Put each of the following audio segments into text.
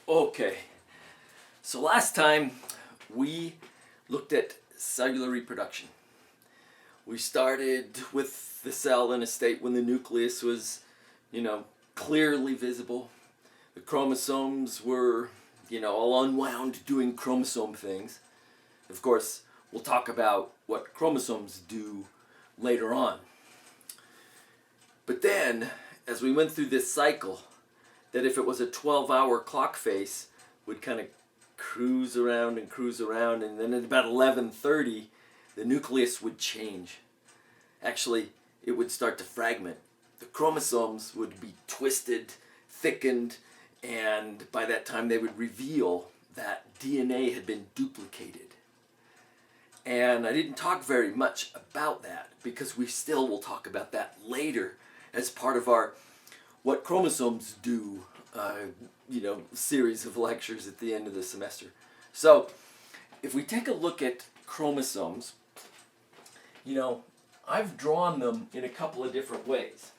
Okay, so last time we looked at cellular reproduction. We started with the cell in a state when the nucleus was, clearly visible. The chromosomes were, all unwound doing chromosome things. Of course, we'll talk about what chromosomes do later on. But then, as we went through this cycle, that if it was a 12-hour clock face, would kind of cruise around, and then at about 11:30, the nucleus would change. Actually, it would start to fragment. The chromosomes would be twisted, thickened, and by that time they would reveal that DNA had been duplicated. And I didn't talk very much about that because we still will talk about that later as part of our What Chromosomes Do series of lectures at the end of the semester. So if we take a look at chromosomes, I've drawn them in a couple of different ways.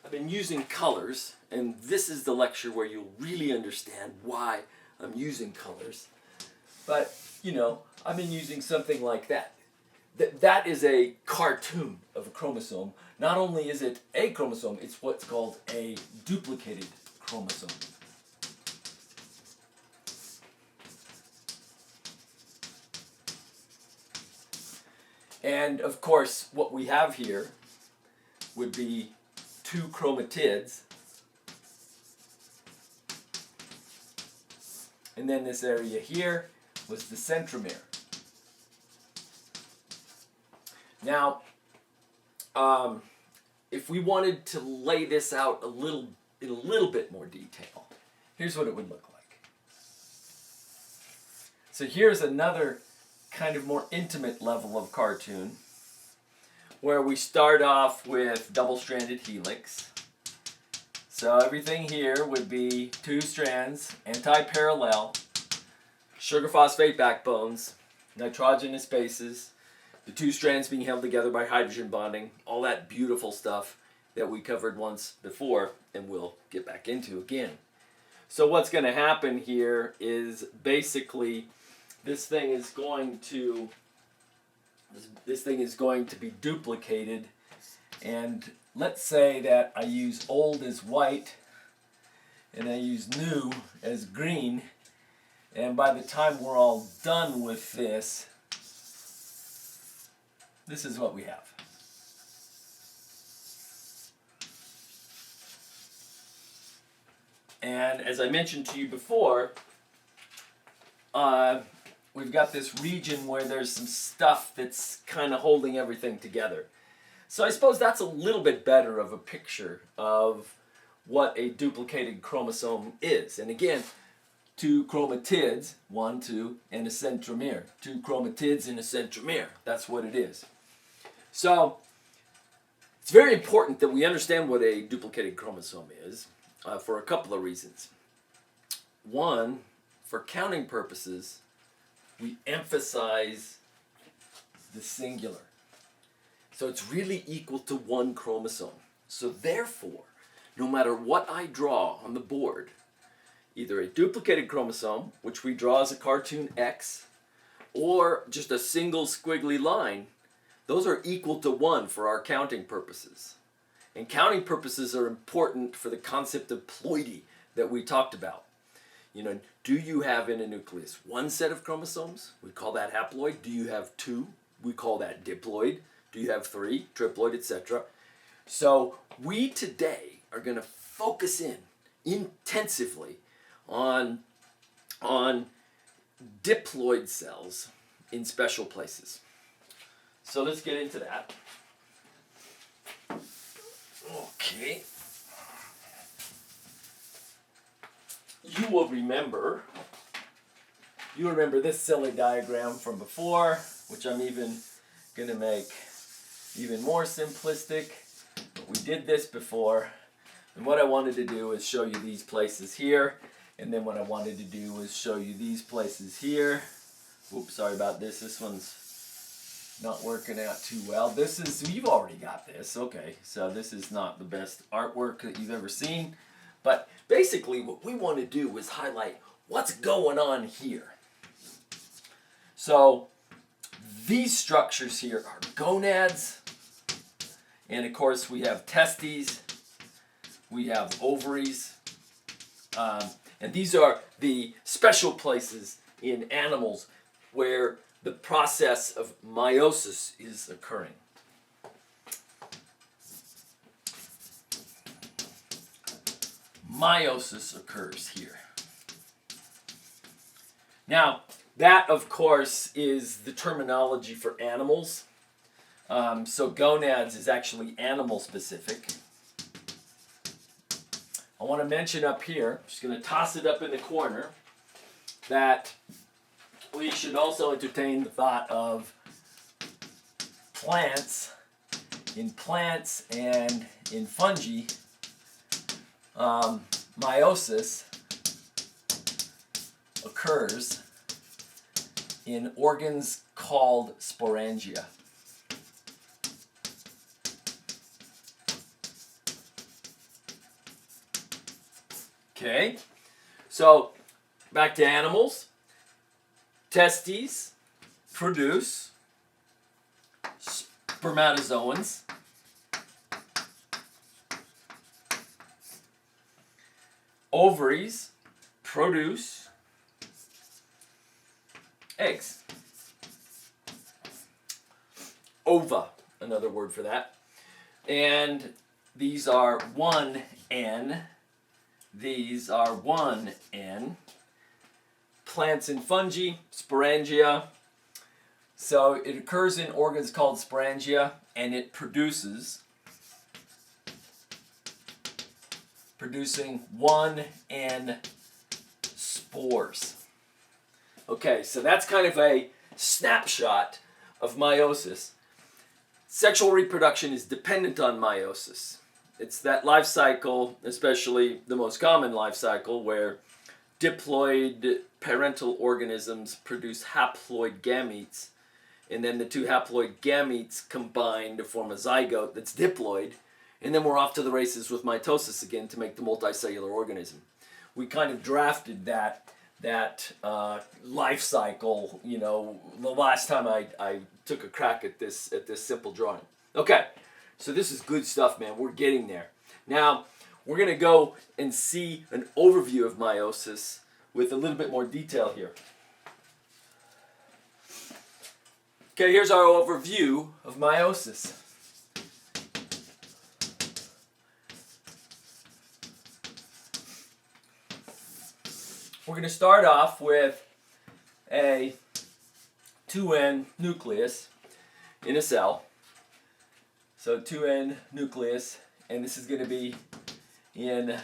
I've been using colors, and this is the lecture where you'll really understand why I'm using colors. But, I've been using something like that. That is a cartoon of a chromosome. Not only is it a chromosome, it's what's called a duplicated chromosome. And of course, what we have here would be two chromatids. And then this area here was the centromere. Now, if we wanted to lay this out in a little bit more detail, here's what it would look like. So here's another kind of more intimate level of cartoon, where we start off with double-stranded helix. So everything here would be two strands, anti-parallel, sugar phosphate backbones, nitrogenous bases, the two strands being held together by hydrogen bonding, all that beautiful stuff that we covered once before and we'll get back into again. So what's going to happen here is basically this thing is going to be duplicated, and let's say that I use old as white and I use new as green, and by the time we're all done with this is what we have. And as I mentioned to you before, we've got this region where there's some stuff that's kind of holding everything together. So I suppose that's a little bit better of a picture of what a duplicated chromosome is. And again, two chromatids, 1, 2, and a centromere. Two chromatids and a centromere. That's what it is. So it's very important that we understand what a duplicated chromosome is for a couple of reasons. One, for counting purposes, we emphasize the singular. So it's really equal to one chromosome. So therefore, no matter what I draw on the board, either a duplicated chromosome, which we draw as a cartoon X, or just a single squiggly line, those are equal to 1 for our counting purposes. And counting purposes are important for the concept of ploidy that we talked about. Do you have in a nucleus one set of chromosomes? We call that haploid. Do you have 2? We call that diploid. Do you have 3? Triploid, etc. So we today are going to focus in intensively on diploid cells in special places. So let's get into that. Okay. You will remember this silly diagram from before, which I'm even going to make even more simplistic. But we did this before, and what I wanted to do is show you these places here, and then what I wanted to do was show you these places here. Oops, sorry about this. This one's not working out too well. This is, you've already got this, okay. So this is not the best artwork that you've ever seen. But basically what we want to do is highlight what's going on here. So these structures here are gonads. And of course we have testes. We have ovaries. And these are the special places in animals where the process of meiosis is occurring. Meiosis occurs here. Now, that of course is the terminology for animals. So gonads is actually animal specific. I want to mention up here, I'm just going to toss it up in the corner, that we should also entertain the thought of plants. In plants and in fungi, meiosis occurs in organs called sporangia. Okay, so back to animals. Testes produce spermatozoans. Ovaries produce eggs. Ova, another word for that. And these are 1N. These are 1N. Plants and fungi, sporangia. So it occurs in organs called sporangia, and it producing 1N spores. Okay, so that's kind of a snapshot of meiosis. Sexual reproduction is dependent on meiosis. It's that life cycle, especially the most common life cycle, where diploid parental organisms produce haploid gametes, and then the two haploid gametes combine to form a zygote that's diploid, and then we're off to the races with mitosis again to make the multicellular organism. We kind of drafted that life cycle, you know, the last time I took a crack at this simple drawing. Okay, so this is good stuff, man. We're getting there. Now, we're going to go and see an overview of meiosis with a little bit more detail here. Okay, here's our overview of meiosis. We're going to start off with a 2N nucleus in a cell. So 2N nucleus, and this is going to be in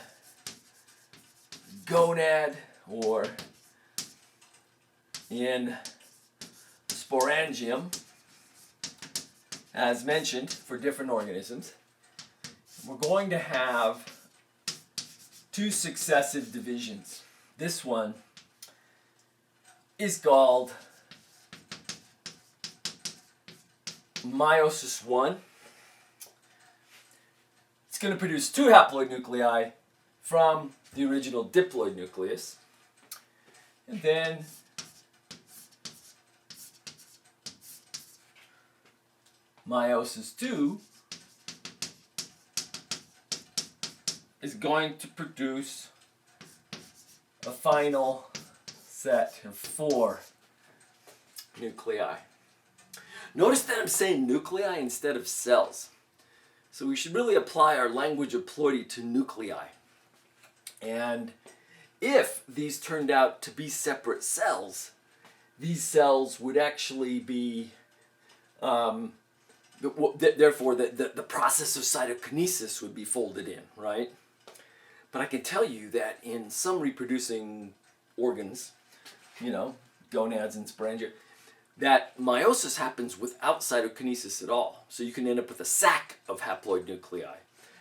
gonad or in sporangium, as mentioned, for different organisms. We're going to have two successive divisions. This one is called meiosis 1. It's going to produce two haploid nuclei from the original diploid nucleus. And then meiosis 2 is going to produce a final set of 4 nuclei. Notice that I'm saying nuclei instead of cells. So we should really apply our language of ploidy to nuclei. And if these turned out to be separate cells, these cells would actually be, therefore the process of cytokinesis would be folded in, right? But I can tell you that in some reproducing organs, you know, gonads and sporangia, that meiosis happens without cytokinesis at all. So you can end up with a sack of haploid nuclei.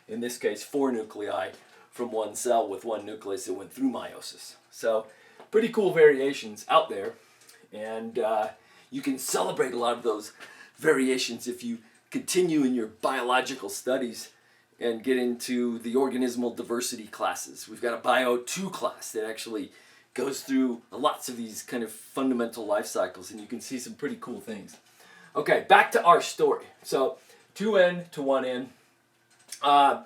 In this case, 4 nuclei from one cell with one nucleus that went through meiosis. So pretty cool variations out there. And you can celebrate a lot of those variations if you continue in your biological studies and get into the organismal diversity classes. We've got a Bio 2 class that actually goes through lots of these kind of fundamental life cycles, and you can see some pretty cool things. Okay, back to our story. So 2n to 1n. I'm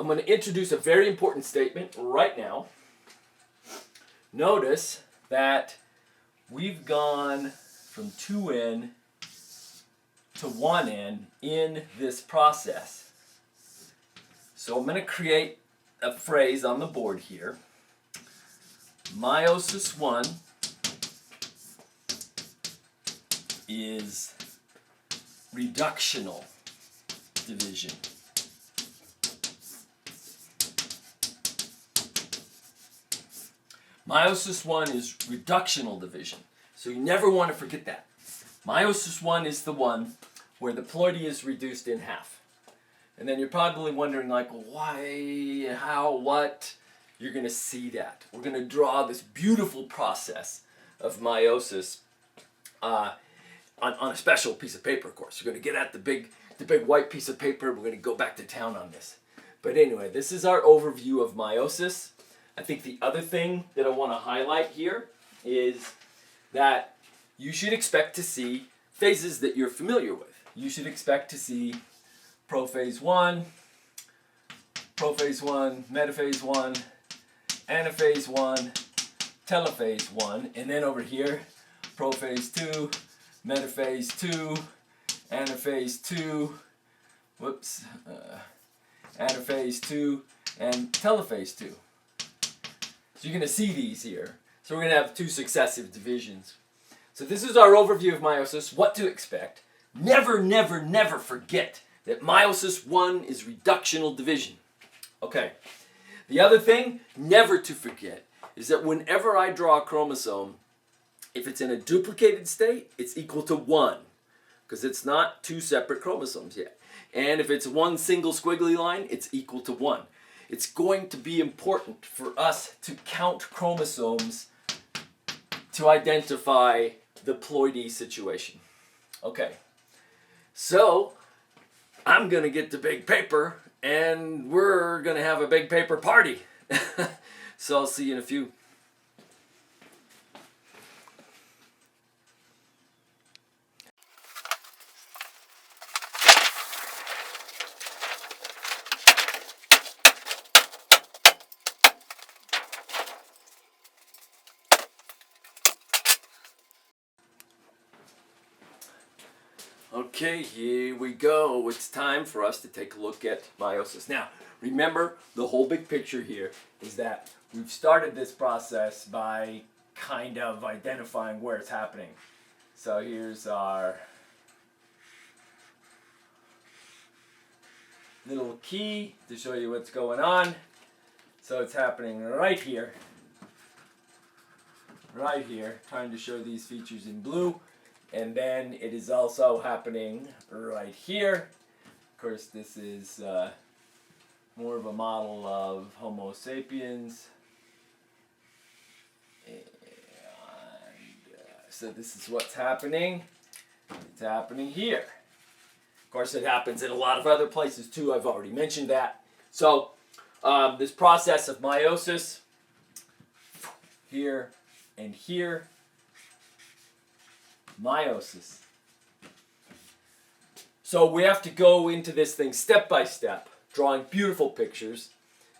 going to introduce a very important statement right now. Notice that we've gone from 2n to 1n in this process. So I'm going to create a phrase on the board here. Meiosis 1 is reductional division. Meiosis 1 is reductional division. So you never want to forget that. Meiosis 1 is the one where the ploidy is reduced in half. And then you're probably wondering, like, why, how, what? You're going to see that. We're going to draw this beautiful process of meiosis on a special piece of paper, of course. You're going to get at the big white piece of paper. We're going to go back to town on this. But anyway, this is our overview of meiosis. I think the other thing that I want to highlight here is that you should expect to see phases that you're familiar with. You should expect to see prophase 1, metaphase 1, anaphase 1, telophase 1, and then over here, prophase 2, metaphase 2, anaphase 2, anaphase 2, and telophase 2. So you're going to see these here. So we're going to have 2 successive divisions. So this is our overview of meiosis, what to expect. Never, never, never forget that meiosis 1 is reductional division. Okay. The other thing, never to forget, is that whenever I draw a chromosome, if it's in a duplicated state, it's equal to 1, because it's not 2 separate chromosomes yet. And if it's one single squiggly line, it's equal to 1. It's going to be important for us to count chromosomes to identify the ploidy situation. Okay, so I'm going to get the big paper, and we're going to have a big paper party. So I'll see you in a few. Okay, here we go. It's time for us to take a look at meiosis. Now, remember, the whole big picture here is that we've started this process by kind of identifying where it's happening. So here's our little key to show you what's going on. So it's happening right here, trying to show these features in blue. And then it is also happening right here. Of course, this is more of a model of Homo sapiens. And so this is what's happening. It's happening here. Of course, it happens in a lot of other places too. I've already mentioned that. So this process of meiosis, here and here, meiosis. So we have to go into this thing step by step, drawing beautiful pictures.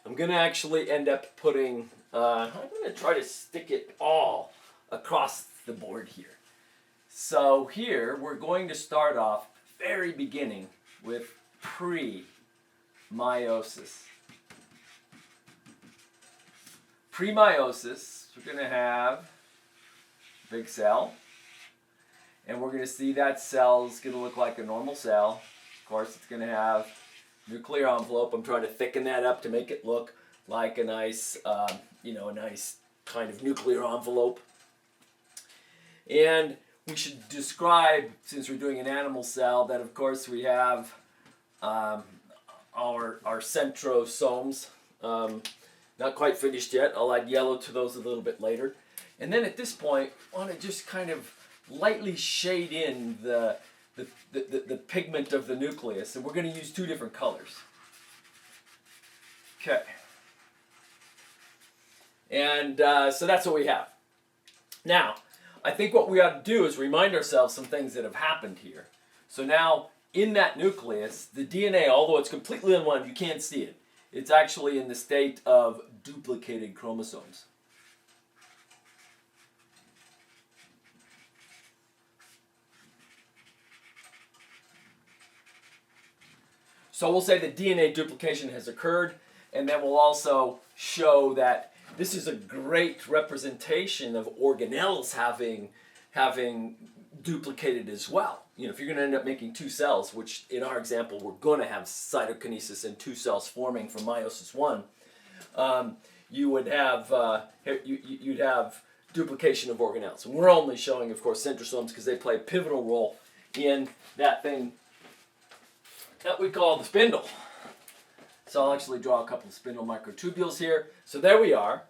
I'm going to actually end up putting, I'm going to try to stick it all across the board here. So here we're going to start off very beginning with pre-meiosis. Pre-meiosis, we're going to have a big cell. And we're going to see that cell's going to look like a normal cell. Of course, it's going to have nuclear envelope. I'm trying to thicken that up to make it look like a nice, a nice kind of nuclear envelope. And we should describe, since we're doing an animal cell, that of course we have our centrosomes. Not quite finished yet. I'll add yellow to those a little bit later. And then at this point, I want to just kind of lightly shade in the the pigment of the nucleus, and we're going to use two different colors. Okay. And so that's what we have. Now, I think what we ought to do is remind ourselves some things that have happened here. So now, in that nucleus, the DNA, although it's completely unwound, you can't see it. It's actually in the state of duplicated chromosomes. So we'll say that DNA duplication has occurred, and then we'll also show that this is a great representation of organelles having duplicated as well. You know, if you're going to end up making two cells, which in our example we're going to have cytokinesis and two cells forming from meiosis one, you would have you'd have duplication of organelles. And we're only showing, of course, centrosomes because they play a pivotal role in that thing that we call the spindle. So I'll actually draw a couple of spindle microtubules here. So there we are.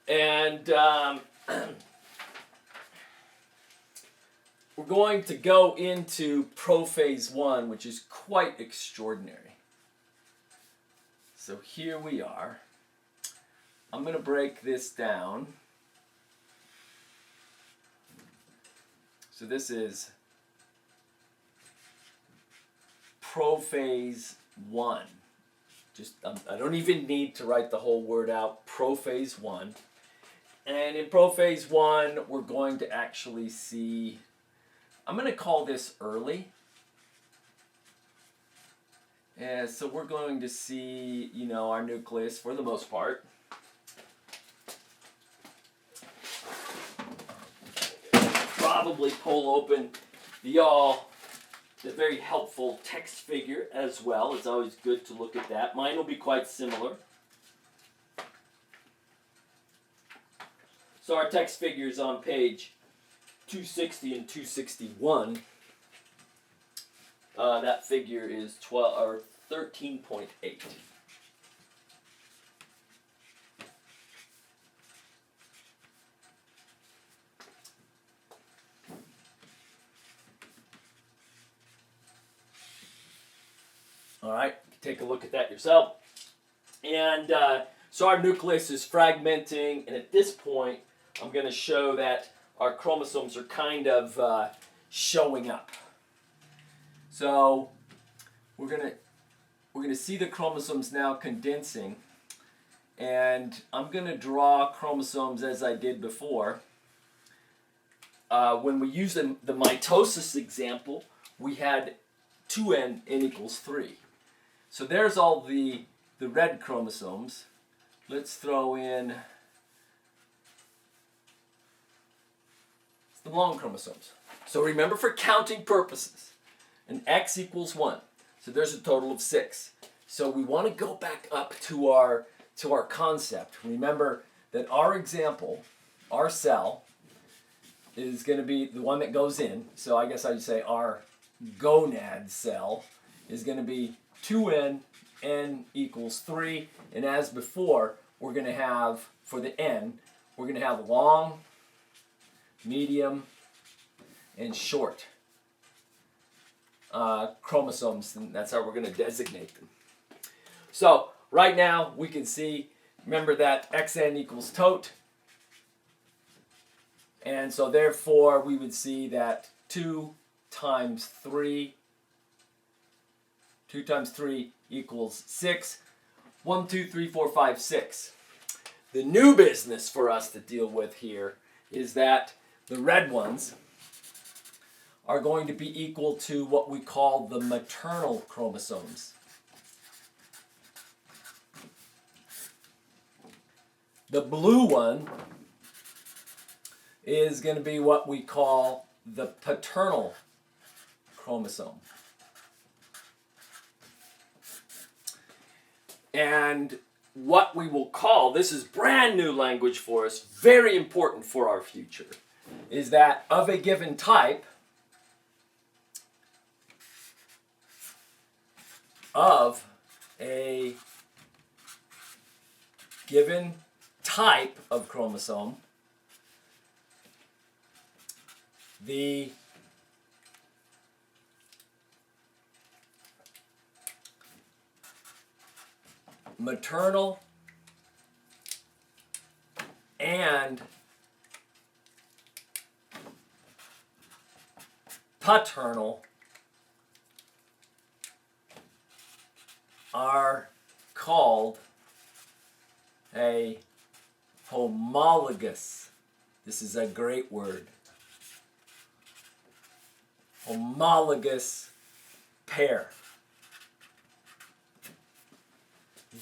And we're going to go into prophase 1, which is quite extraordinary. So here we are. I'm going to break this down. So this is prophase 1. Just I don't even need to write the whole word out. Prophase 1. And in prophase 1, we're going to actually see, I'm going to call this early. And so we're going to see, you know, our nucleus for the most part. Probably pull open the very helpful text figure as well. It's always good to look at that. Mine will be quite similar. So our text figure is on page 260 and 261. That figure is 13.8. All right, take a look at that yourself. And so our nucleus is fragmenting, and at this point, I'm going to show that our chromosomes are kind of showing up. So we're going to see the chromosomes now condensing, and I'm going to draw chromosomes as I did before. When we use the mitosis example, we had 2n equals 3. So there's all the red chromosomes. Let's throw in the long chromosomes. So remember, for counting purposes, an x equals 1. So there's a total of 6. So we want to go back up to our concept. Remember that our example, our cell, is going to be the one that goes in. So I guess I'd say our gonad cell is going to be 2n, n equals 3. And as before, we're going to have, for the n, we're going to have long, medium, and short chromosomes, and that's how we're going to designate them. So right now we can see, remember that xn equals tot, and so therefore we would see that 2 times 3 equals 6. 1, 2, 3, 4, 5, 6. The new business for us to deal with here is that the red ones are going to be equal to what we call the maternal chromosomes. The blue one is going to be what we call the paternal chromosome. And what we will call, this is brand new language for us, very important for our future, is that of a given type, of a given type of chromosome, the maternal and paternal are called a homologous. This is a great word. Homologous pair.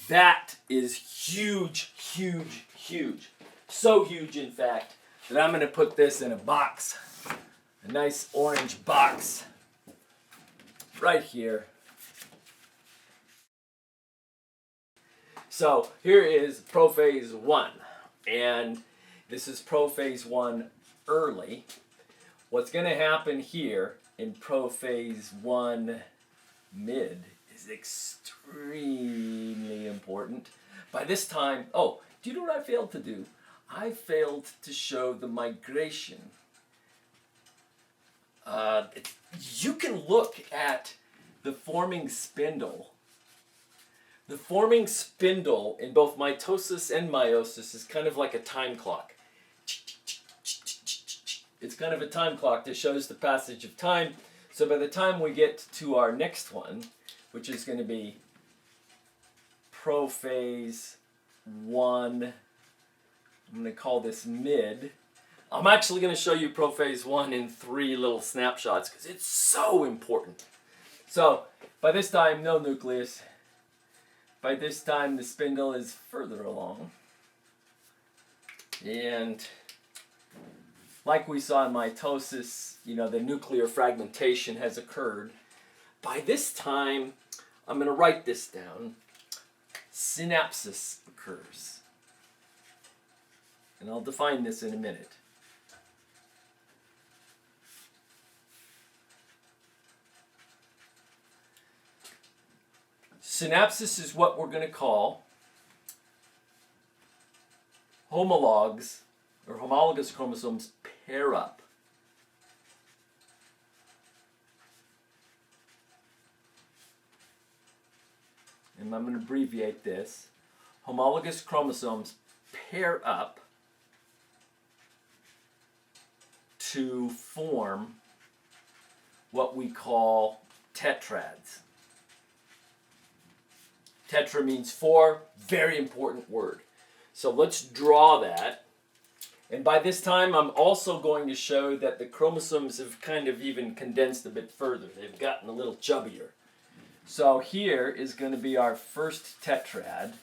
That is huge, huge, huge. So huge, in fact, that I'm going to put this in a box. A nice orange box. Right here. So here is prophase 1. And this is prophase 1 early. What's going to happen here in prophase 1 mid is extremely important. By this time, do you know what I failed to do? I failed to show the migration. You can look at the forming spindle. The forming spindle in both mitosis and meiosis is kind of like a time clock. It's kind of a time clock that shows the passage of time. So by the time we get to our next one, which is going to be prophase 1, I'm going to call this mid. I'm actually going to show you prophase 1 in 3 little snapshots because it's so important. So by this time, no nucleus. By this time, the spindle is further along. And like we saw in mitosis, the nuclear fragmentation has occurred. By this time, I'm going to write this down. Synapsis occurs. And I'll define this in a minute. Synapsis is what we're going to call homologs or homologous chromosomes pair up. And I'm going to abbreviate this. Homologous chromosomes pair up to form what we call tetrads. Tetra means 4, very important word. So let's draw that. And by this time, I'm also going to show that the chromosomes have kind of even condensed a bit further. They've gotten a little chubbier. So here is going to be our first tetrad.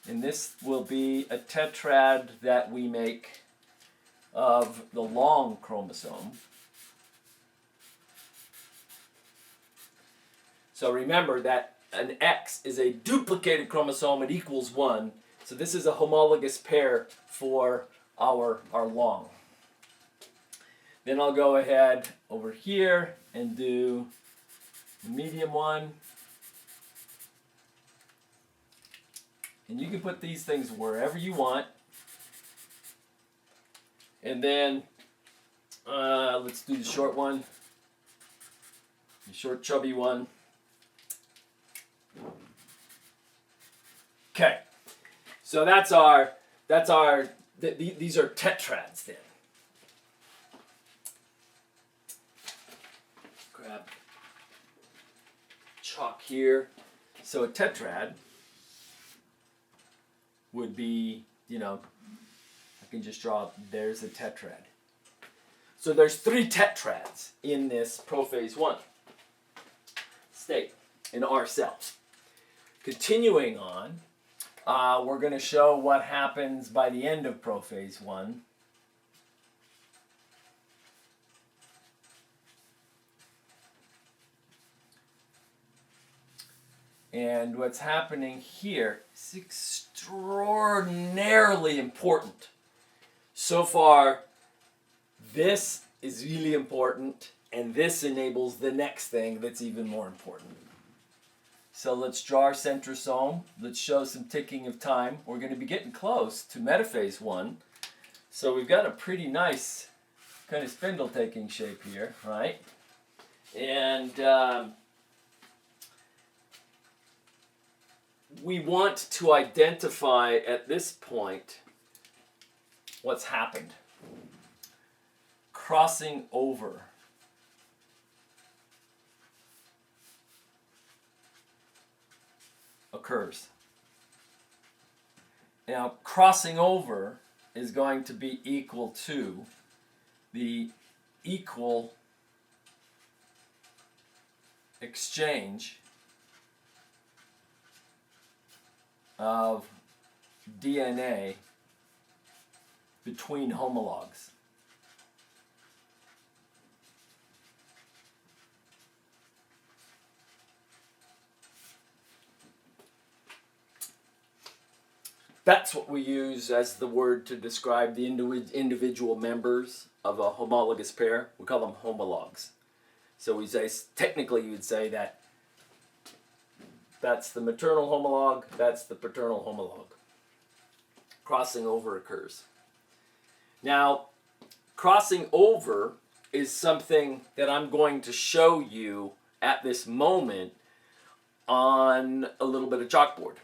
And this will be a tetrad that we make of the long chromosome. So remember that an X is a duplicated chromosome. It equals 1. So this is a homologous pair for our long. Then I'll go ahead over here and do the medium one. And you can put these things wherever you want. And then let's do the short one. The short chubby one. Okay, so these are tetrads then. Grab chalk here. So a tetrad would be, I can just draw, there's a tetrad. So there's 3 tetrads in this prophase 1 state in our cells. Continuing on, we're going to show what happens by the end of prophase 1. And what's happening here is extraordinarily important. So far, this is really important, and this enables the next thing that's even more important. So let's draw our centrosome. Let's show some ticking of time. We're going to be getting close to metaphase 1. So we've got a pretty nice kind of spindle taking shape here, right? And we want to identify at this point what's happened. Crossing over occurs. Now, crossing over is going to be equal to the equal exchange of DNA between homologs. That's what we use as the word to describe the individual members of a homologous pair. We call them homologs. So we say, technically you would say that that's the maternal homolog, that's the paternal homolog. Crossing over occurs. Now, crossing over is something that I'm going to show you at this moment on a little bit of chalkboard.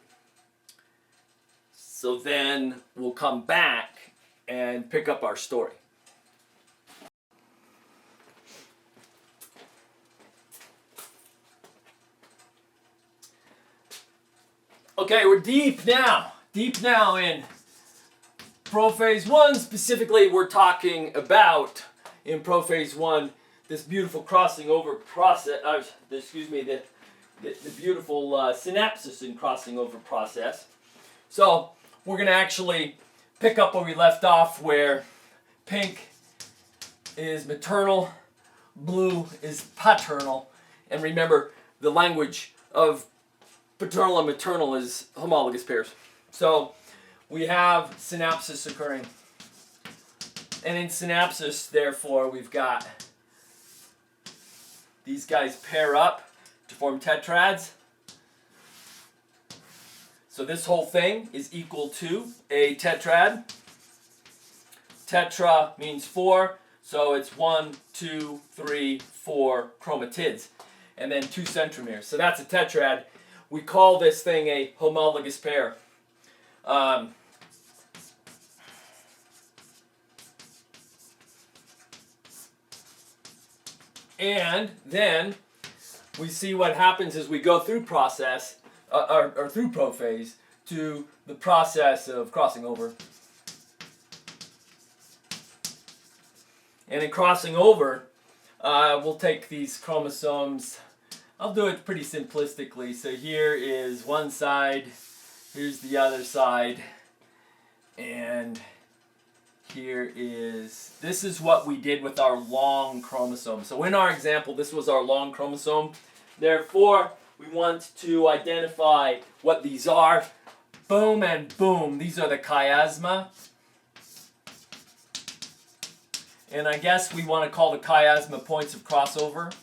So then we'll come back and pick up our story. Okay, we're deep now in prophase 1. Specifically, we're talking about, in prophase 1, this beautiful crossing over process, the beautiful synapsis in crossing over process. So, we're going to actually pick up where we left off, where pink is maternal, blue is paternal, and remember, the language of paternal and maternal is homologous pairs. So, we have synapsis occurring. And in synapsis, therefore, we've got these guys pair up to form tetrads. So this whole thing is equal to a tetrad. Tetra means 4, so it's 1, 2, 3, 4 chromatids, and then 2 centromeres. So that's a tetrad. We call this thing a homologous pair. And then we see what happens as we go through process, or through prophase, to the process of crossing over. And in crossing over, we'll take these chromosomes. I'll do it pretty simplistically. So here is one side, here's the other side, and this is what we did with our long chromosome. So in our example, this was our long chromosome. Therefore, we want to identify what these are. Boom and boom. These are the chiasma. And I guess we want to call the chiasma points of crossover.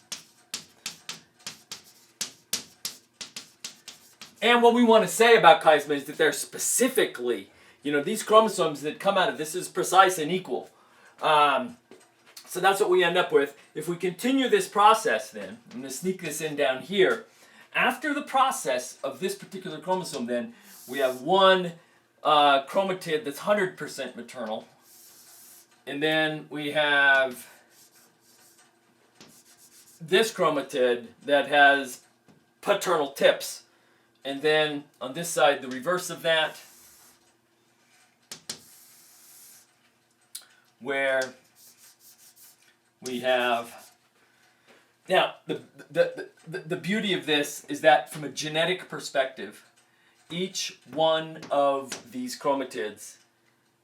And what we want to say about chiasma is that they're specifically, these chromosomes that come out of this is precise and equal. So that's what we end up with. If we continue this process then, I'm going to sneak this in down here. After the process of this particular chromosome then, we have one chromatid that's 100% maternal. And then we have this chromatid that has paternal tips. And then on this side, the reverse of that, where we have... Now, the beauty of this is that from a genetic perspective, each one of these chromatids,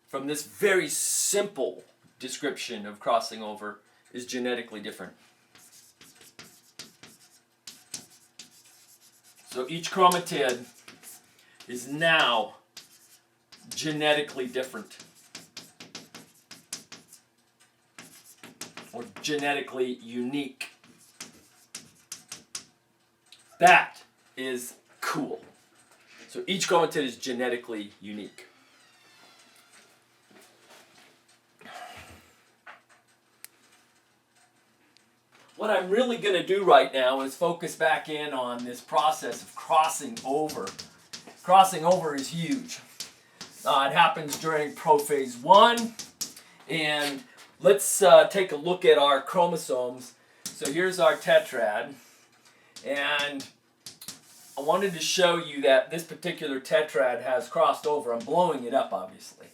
from this very simple description of crossing over, is genetically different. So each chromatid is now genetically different, or genetically unique. That is cool. So each chromatid is genetically unique. What I'm really going to do right now is focus back in on this process of crossing over crossing over is huge. It happens during prophase 1. And let's take a look at our chromosomes. So here's our tetrad. And I wanted to show you that this particular tetrad has crossed over. I'm blowing it up, obviously.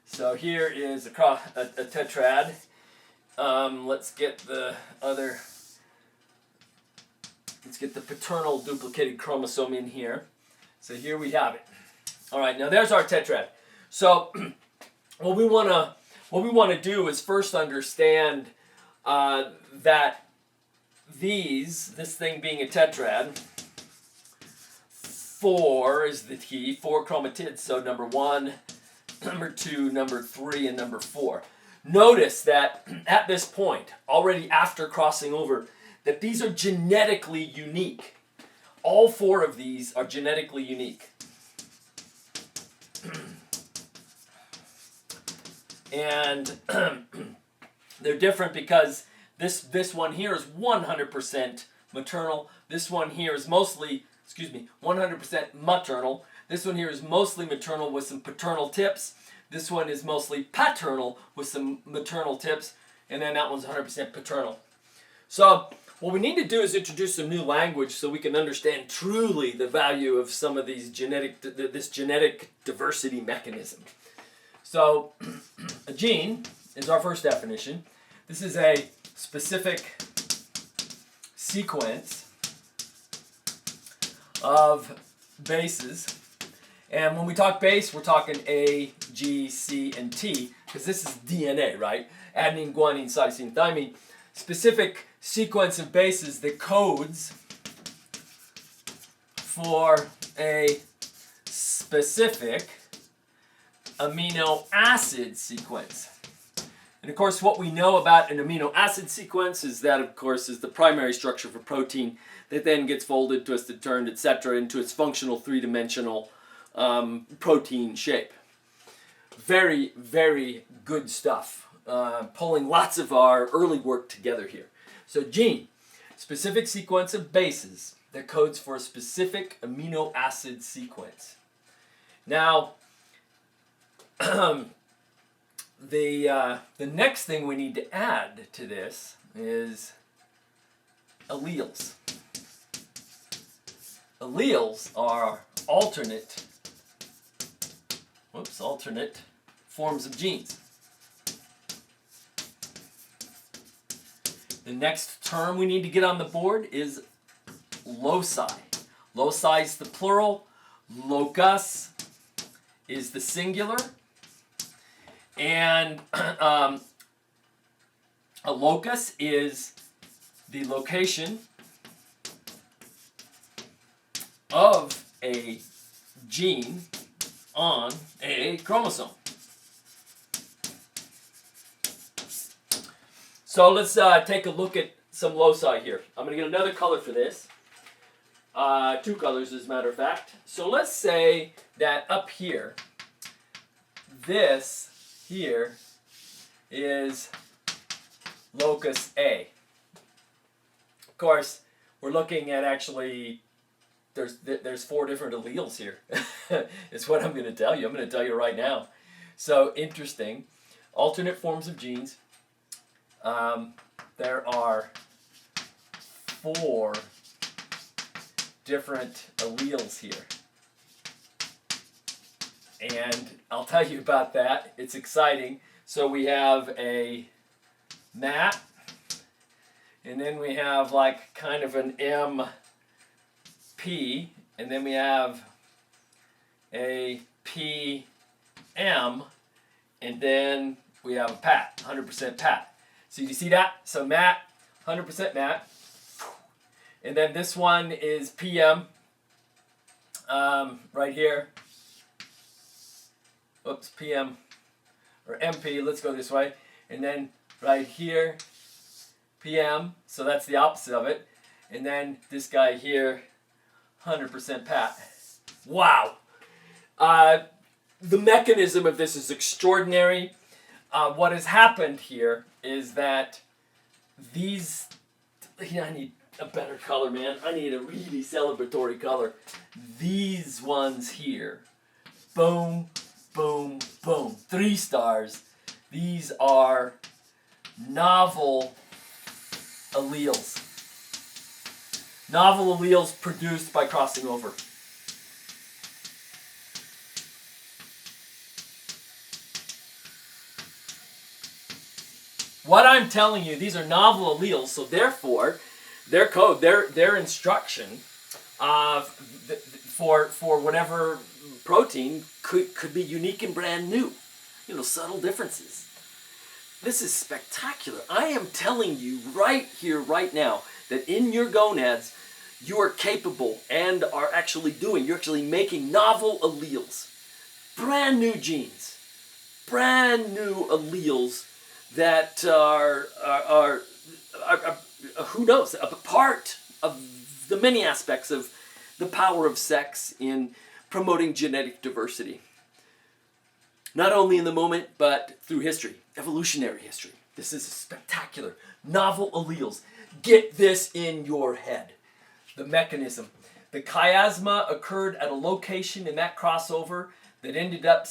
So here is a tetrad. Let's get the paternal duplicated chromosome in here. So here we have it. All right, now there's our tetrad. So what we want to do is first understand that this thing being a tetrad, 4 is the key, 4 chromatids. So number 1, number 2, number 3, and number 4. Notice that at this point, already after crossing over, that these are genetically unique. All 4 of these are genetically unique. And they're different because this one here is 100% maternal. This one here is mostly, 100% maternal. This one here is mostly maternal with some paternal tips. This one is mostly paternal with some maternal tips. And then that one's 100% paternal. So what we need to do is introduce some new language so we can understand truly the value of some of these this genetic diversity mechanism. So a gene is our first definition. This is a specific sequence of bases. And when we talk base, we're talking A, G, C, and T, because this is DNA, right? Adenine, guanine, cytosine, thymine. Specific sequence of bases that codes for a specific amino acid sequence. And of course, what we know about an amino acid sequence is that, of course, is the primary structure for protein that then gets folded, twisted, turned, etc., into its functional three-dimensional protein shape. Very, very good stuff. Pulling lots of our early work together here. So gene, specific sequence of bases that codes for a specific amino acid sequence. Now, the next thing we need to add to this is alleles. Alleles are alternate forms of genes. The next term we need to get on the board is loci. Loci is the plural, locus is the singular, and a locus is the location of a gene on a chromosome. So let's take a look at some loci here. I'm going to get another color for this. 2 colors as a matter of fact. So let's say that up here, this here is locus A. Of course, we're looking at actually, there's 4 different alleles here. It's what I'm going to tell you. I'm going to tell you right now. So interesting. Alternate forms of genes. There are 4 different alleles here. And I'll tell you about that. It's exciting. So we have a MAT, and then we have like kind of an MP, and then we have a PM, and then we have a PAT, 100% PAT. So you see that? So MAT, 100% MAT. And then this one is PM, right here. Oops, PM, or MP, let's go this way. And then right here, PM, so that's the opposite of it. And then this guy here, 100% PAT. Wow! The mechanism of this is extraordinary. What has happened here is that these, I need a better color, man. I need a really celebratory color. These ones here. Boom, boom, boom. 3 stars. These are novel alleles. Novel alleles produced by crossing over. What I'm telling you, these are novel alleles, so therefore, their code, their instruction for whatever protein could be unique and brand new. You know, subtle differences. This is spectacular. I am telling you right here, right now, that in your gonads, you are capable and are actually you're actually making novel alleles. Brand new genes. Brand new alleles that are who knows, a part of the many aspects of the power of sex in promoting genetic diversity. Not only in the moment, but through history, evolutionary history. This is spectacular. Novel alleles. Get this in your head. The mechanism. The chiasma occurred at a location in that crossover that ended up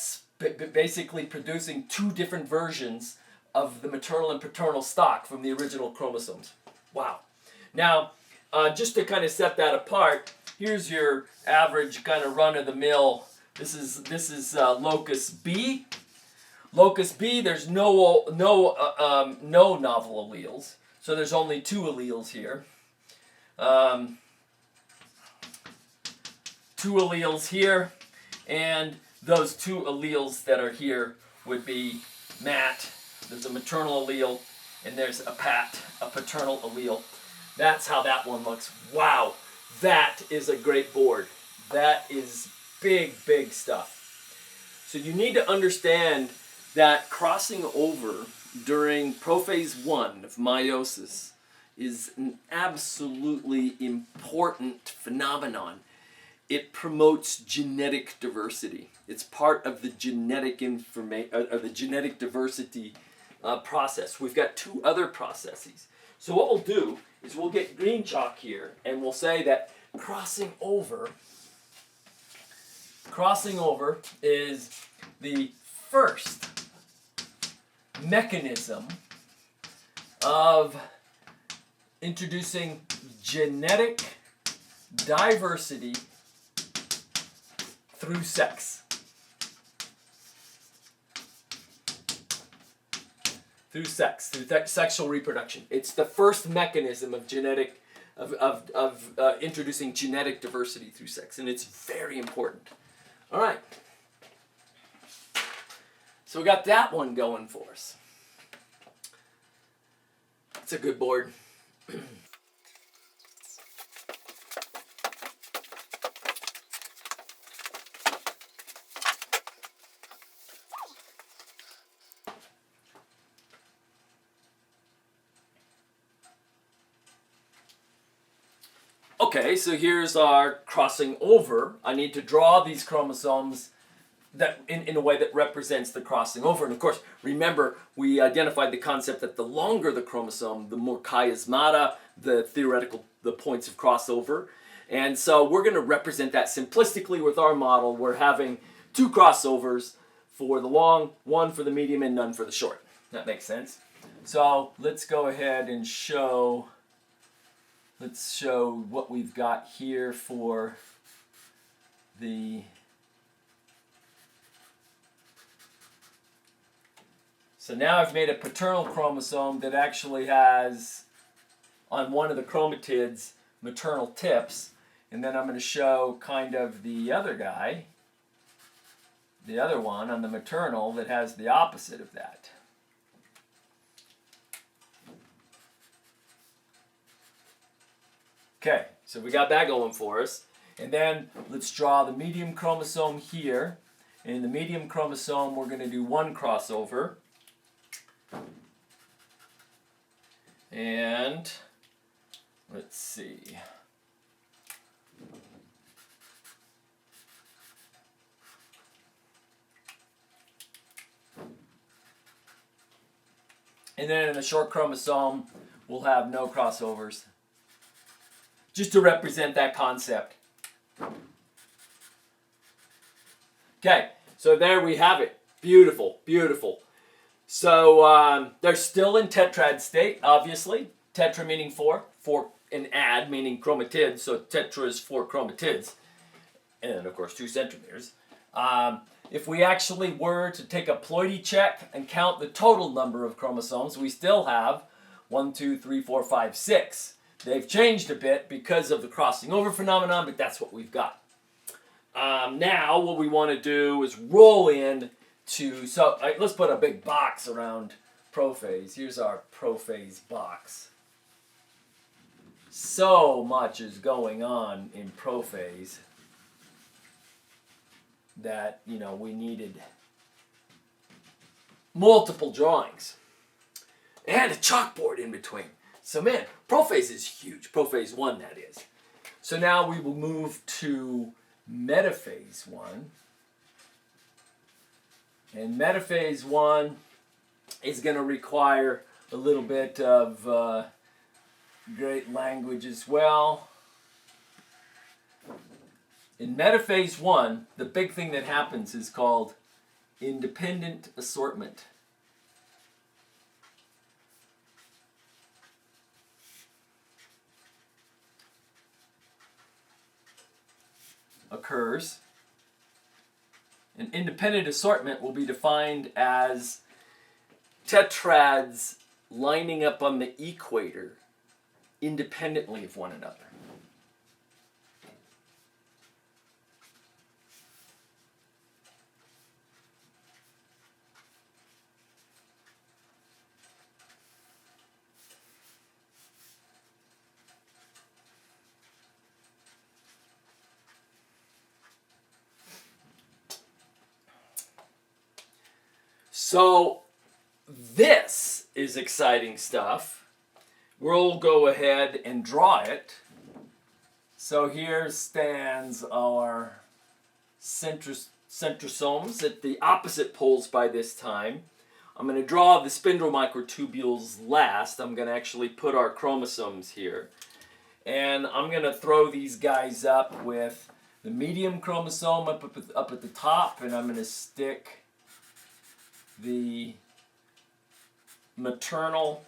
basically producing 2 different versions of the maternal and paternal stock from the original chromosomes. Wow. Now, just to kind of set that apart, here's your average kind of run-of-the-mill. This is locus B. Locus B, there's no novel alleles, so there's only 2 alleles here. 2 alleles here, and those 2 alleles that are here would be MAT. There's a maternal allele, and there's a paternal allele. That's how that one looks. Wow, that is a great board. That is big, big stuff. So you need to understand that crossing over during prophase 1 of meiosis is an absolutely important phenomenon. It promotes genetic diversity. It's part of the genetic genetic diversity process. We've got 2 other processes. So what we'll do is we'll get green chalk here, and we'll say that crossing over is the first mechanism of introducing genetic diversity through sex. Through sex, through sexual reproduction. It's the first mechanism of introducing genetic diversity through sex, and it's very important. All right. So we got that one going for us. It's a good board. Okay, so here's our crossing over. I need to draw these chromosomes that in a way that represents the crossing over. And of course, remember, we identified the concept that the longer the chromosome, the more chiasmata, the points of crossover. And so we're going to represent that simplistically with our model. We're having 2 crossovers for the long, 1 for the medium, and none for the short. That makes sense. So let's go ahead and show what we've got here for the... So now I've made a paternal chromosome that actually has, on one of the chromatids, maternal tips. And then I'm going to show kind of the other guy, the other one on the maternal that has the opposite of that. Okay, so we got that going for us. And then let's draw the medium chromosome here. And in the medium chromosome, we're going to do 1 crossover. And let's see. And then in the short chromosome, we'll have no crossovers. just to represent that concept. Okay, so there we have it. Beautiful, beautiful. So they're still in tetrad state, obviously. Tetra meaning four, and ad meaning chromatids, so tetra is 4 chromatids, and of course 2 centromeres. If we actually were to take a ploidy check and count the total number of chromosomes, we still have 1, 2, 3, 4, 5, 6. They've changed a bit because of the crossing over phenomenon, but that's what we've got. Now what we want to do is roll in to, let's put a big box around prophase. Here's our prophase box. So much is going on in prophase that, we needed multiple drawings and a chalkboard in between. So man, prophase is huge. Prophase 1, that is. So now we will move to metaphase 1. And metaphase 1 is going to require a little bit of great language as well. In metaphase 1, the big thing that happens is called independent assortment. Occurs. An independent assortment will be defined as tetrads lining up on the equator independently of one another. So this is exciting stuff. We'll go ahead and draw it. So here stands our centrosomes at the opposite poles by this time. I'm going to draw the spindle microtubules last. I'm going to actually put our chromosomes here. And I'm going to throw these guys up with the medium chromosome up at the top, and I'm going to stick the maternal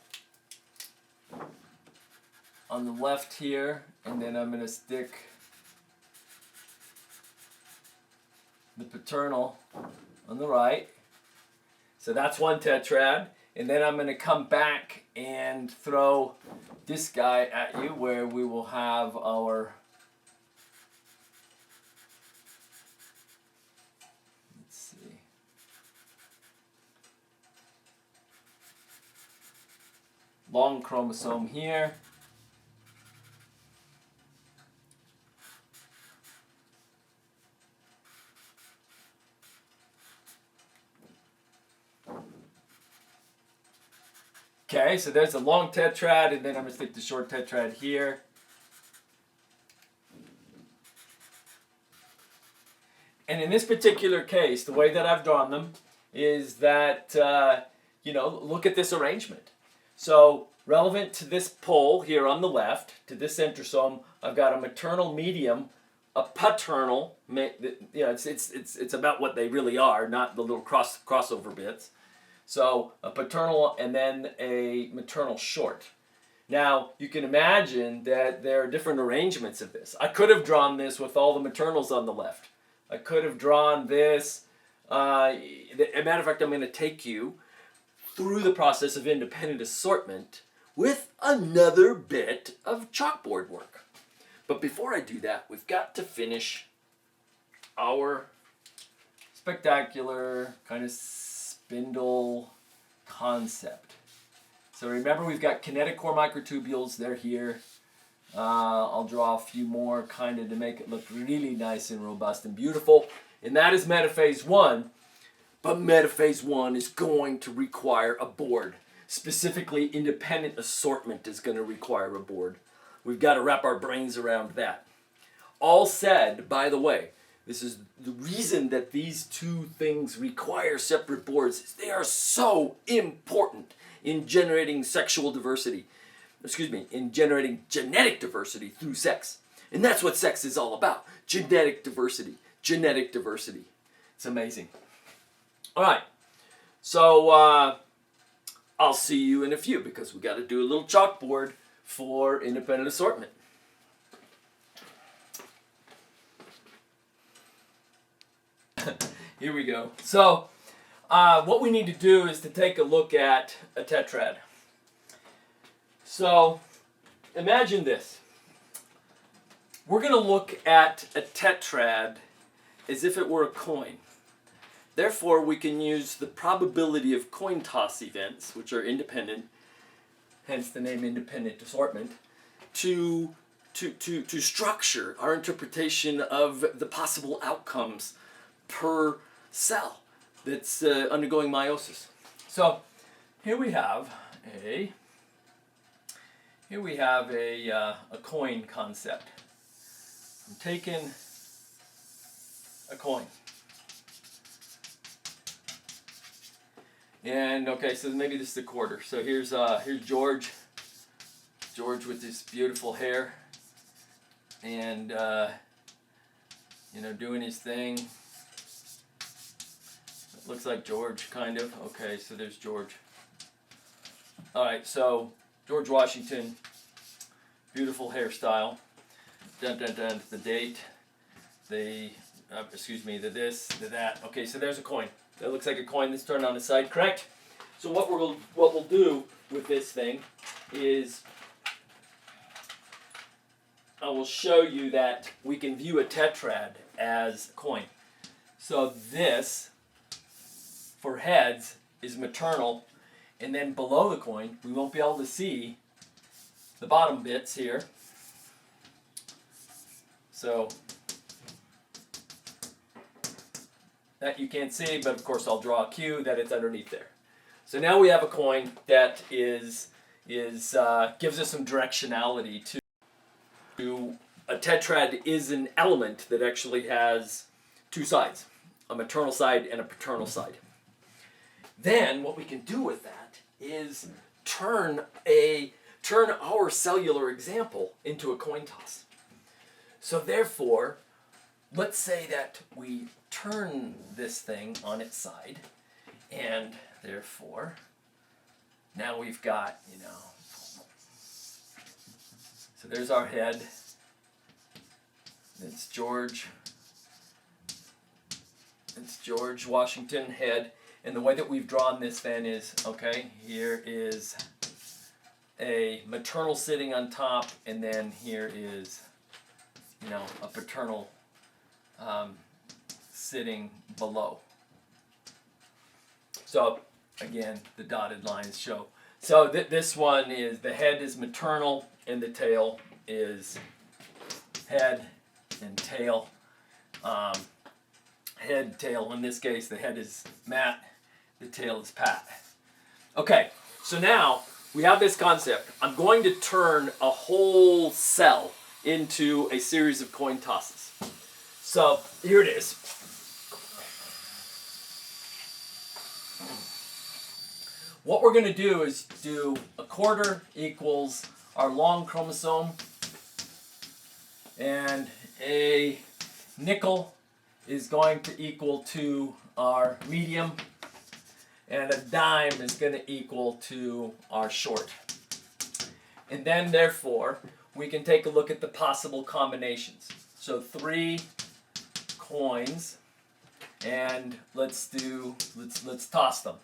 on the left here, and then I'm going to stick the paternal on the right. So that's one tetrad. And then I'm going to come back and throw this guy at you, where we will have our long chromosome here. Okay, so there's a long tetrad, and then I'm going to stick the short tetrad here. And in this particular case, the way that I've drawn them is that, look at this arrangement. So relevant to this pole here on the left, to this centrosome, I've got a maternal medium, a paternal. It's about what they really are, not the little crossover bits. So a paternal and then a maternal short. Now you can imagine that there are different arrangements of this. I could have drawn this with all the maternals on the left. I could have drawn this. As a matter of fact, I'm going to take you through the process of independent assortment with another bit of chalkboard work. But before I do that, we've got to finish our spectacular kind of spindle concept. So remember, we've got kinetic core microtubules. They're here. I'll draw a few more kind of to make it look really nice and robust and beautiful. And that is metaphase 1. But metaphase 1 is going to require a board. Specifically, independent assortment is going to require a board. We've got to wrap our brains around that. All said, by the way, this is the reason that these two things require separate boards. Is they are so important in generating sexual diversity. in generating genetic diversity through sex. And that's what sex is all about. Genetic diversity. Genetic diversity. It's amazing. All right. So I'll see you in a few because we got to do a little chalkboard for independent assortment. Here we go. So what we need to do is to take a look at a tetrad. So imagine this. We're going to look at a tetrad as if it were a coin. Therefore, we can use the probability of coin toss events, which are independent, hence the name independent assortment, to structure our interpretation of the possible outcomes per cell that's undergoing meiosis. So here we have a coin concept. I'm taking a coin. And okay, so maybe this is a quarter. So here's George. George with his beautiful hair and doing his thing. It looks like George, kind of. Okay, so there's George. All right, so George Washington, beautiful hairstyle. Dun dun dun. The date. The this, the that. Okay, so there's a coin. That looks like a coin that's turned on its side, correct? So what we'll do with this thing is I will show you that we can view a tetrad as a coin. So this, for heads, is maternal, and then below the coin, we won't be able to see the bottom bits here. So that you can't see, but of course I'll draw a cue that it's underneath there. So now we have a coin that gives us some directionality to a tetrad is an element that actually has two sides, a maternal side and a paternal side. Then what we can do with that is turn our cellular example into a coin toss. So therefore, let's say that we turn this thing on its side, and therefore, now we've got, so there's our head. It's George Washington head. And the way that we've drawn this then is, okay, here is a maternal sitting on top, and then here is, a paternal sitting below. So again, the dotted lines show. So this one is, the head is maternal and the tail is head and tail. Head, tail. In this case, the head is Matt, the tail is Pat. Okay, so now we have this concept. I'm going to turn a whole cell into a series of coin tosses. So here it is. What we're going to do is do a quarter equals our long chromosome, and a nickel is going to equal to our medium, and a dime is going to equal to our short. And then therefore, we can take a look at the possible combinations. So 3 coins, and let's toss them.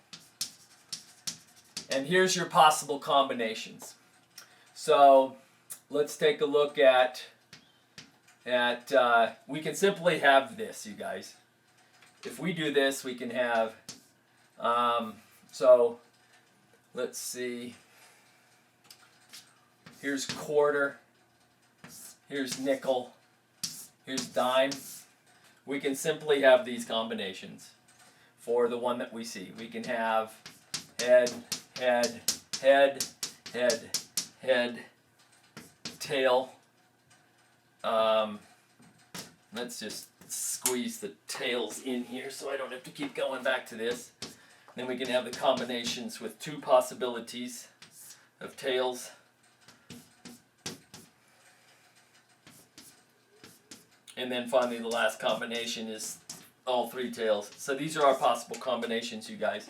And here's your possible combinations. So let's take a look at we can simply have this, you guys. If we do this, we can have, so let's see. Here's quarter, here's nickel, here's dime. We can simply have these combinations for the one that we see. We can have head, head, head, head, head, tail. Let's just squeeze the tails in here so I don't have to keep going back to this. Then we can have the combinations with 2 possibilities of tails. And then finally the last combination is all three tails. So these are our possible combinations, you guys.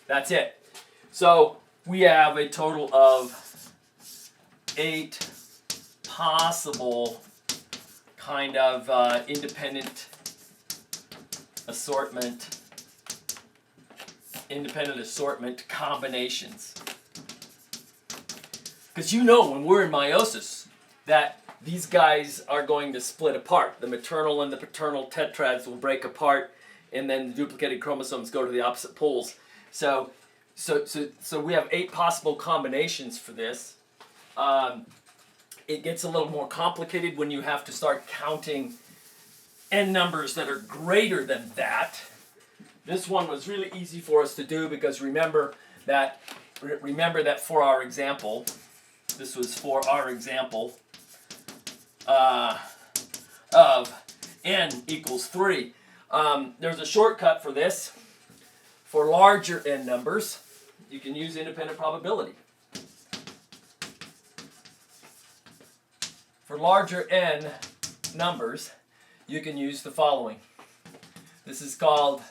That's it. So we have a total of 8 possible kind of independent assortment combinations. Because you know when we're in meiosis that these guys are going to split apart. The maternal and the paternal tetrads will break apart, and then the duplicated chromosomes go to the opposite poles. So we have 8 possible combinations for this. It gets a little more complicated when you have to start counting n numbers that are greater than that. This one was really easy for us to do because remember that for our example, this was for our example of n equals 3. There's a shortcut for this. For larger n numbers, you can use independent probability. For larger n numbers, you can use the following. This is called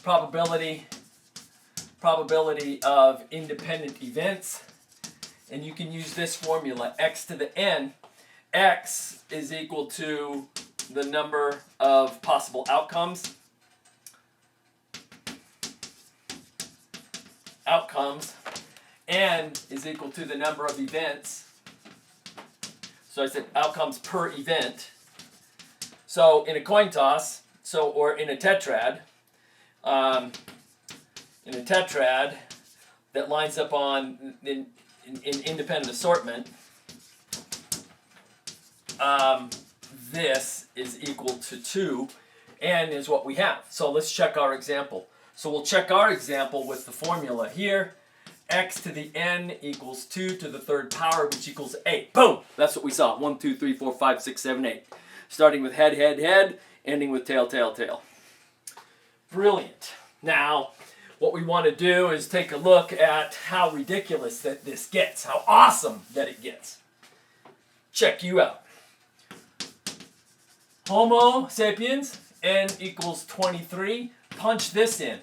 probability of independent events. And you can use this formula, x to the n. X is equal to the number of possible outcomes. N is equal to the number of events. So I said outcomes per event. So in a coin toss, or in a tetrad, that lines up on in independent assortment, this is equal to 2. N is what we have. So let's check our example. So we'll check our example with the formula here. X to the n equals 2 to the third power, which equals 8. Boom! That's what we saw. 1, 2, 3, 4, 5, 6, 7, 8. Starting with head, head, head, ending with tail, tail, tail. Brilliant. Now, what we want to do is take a look at how ridiculous that this gets, how awesome that it gets. Check you out. Homo sapiens, n equals 23. Punch this in.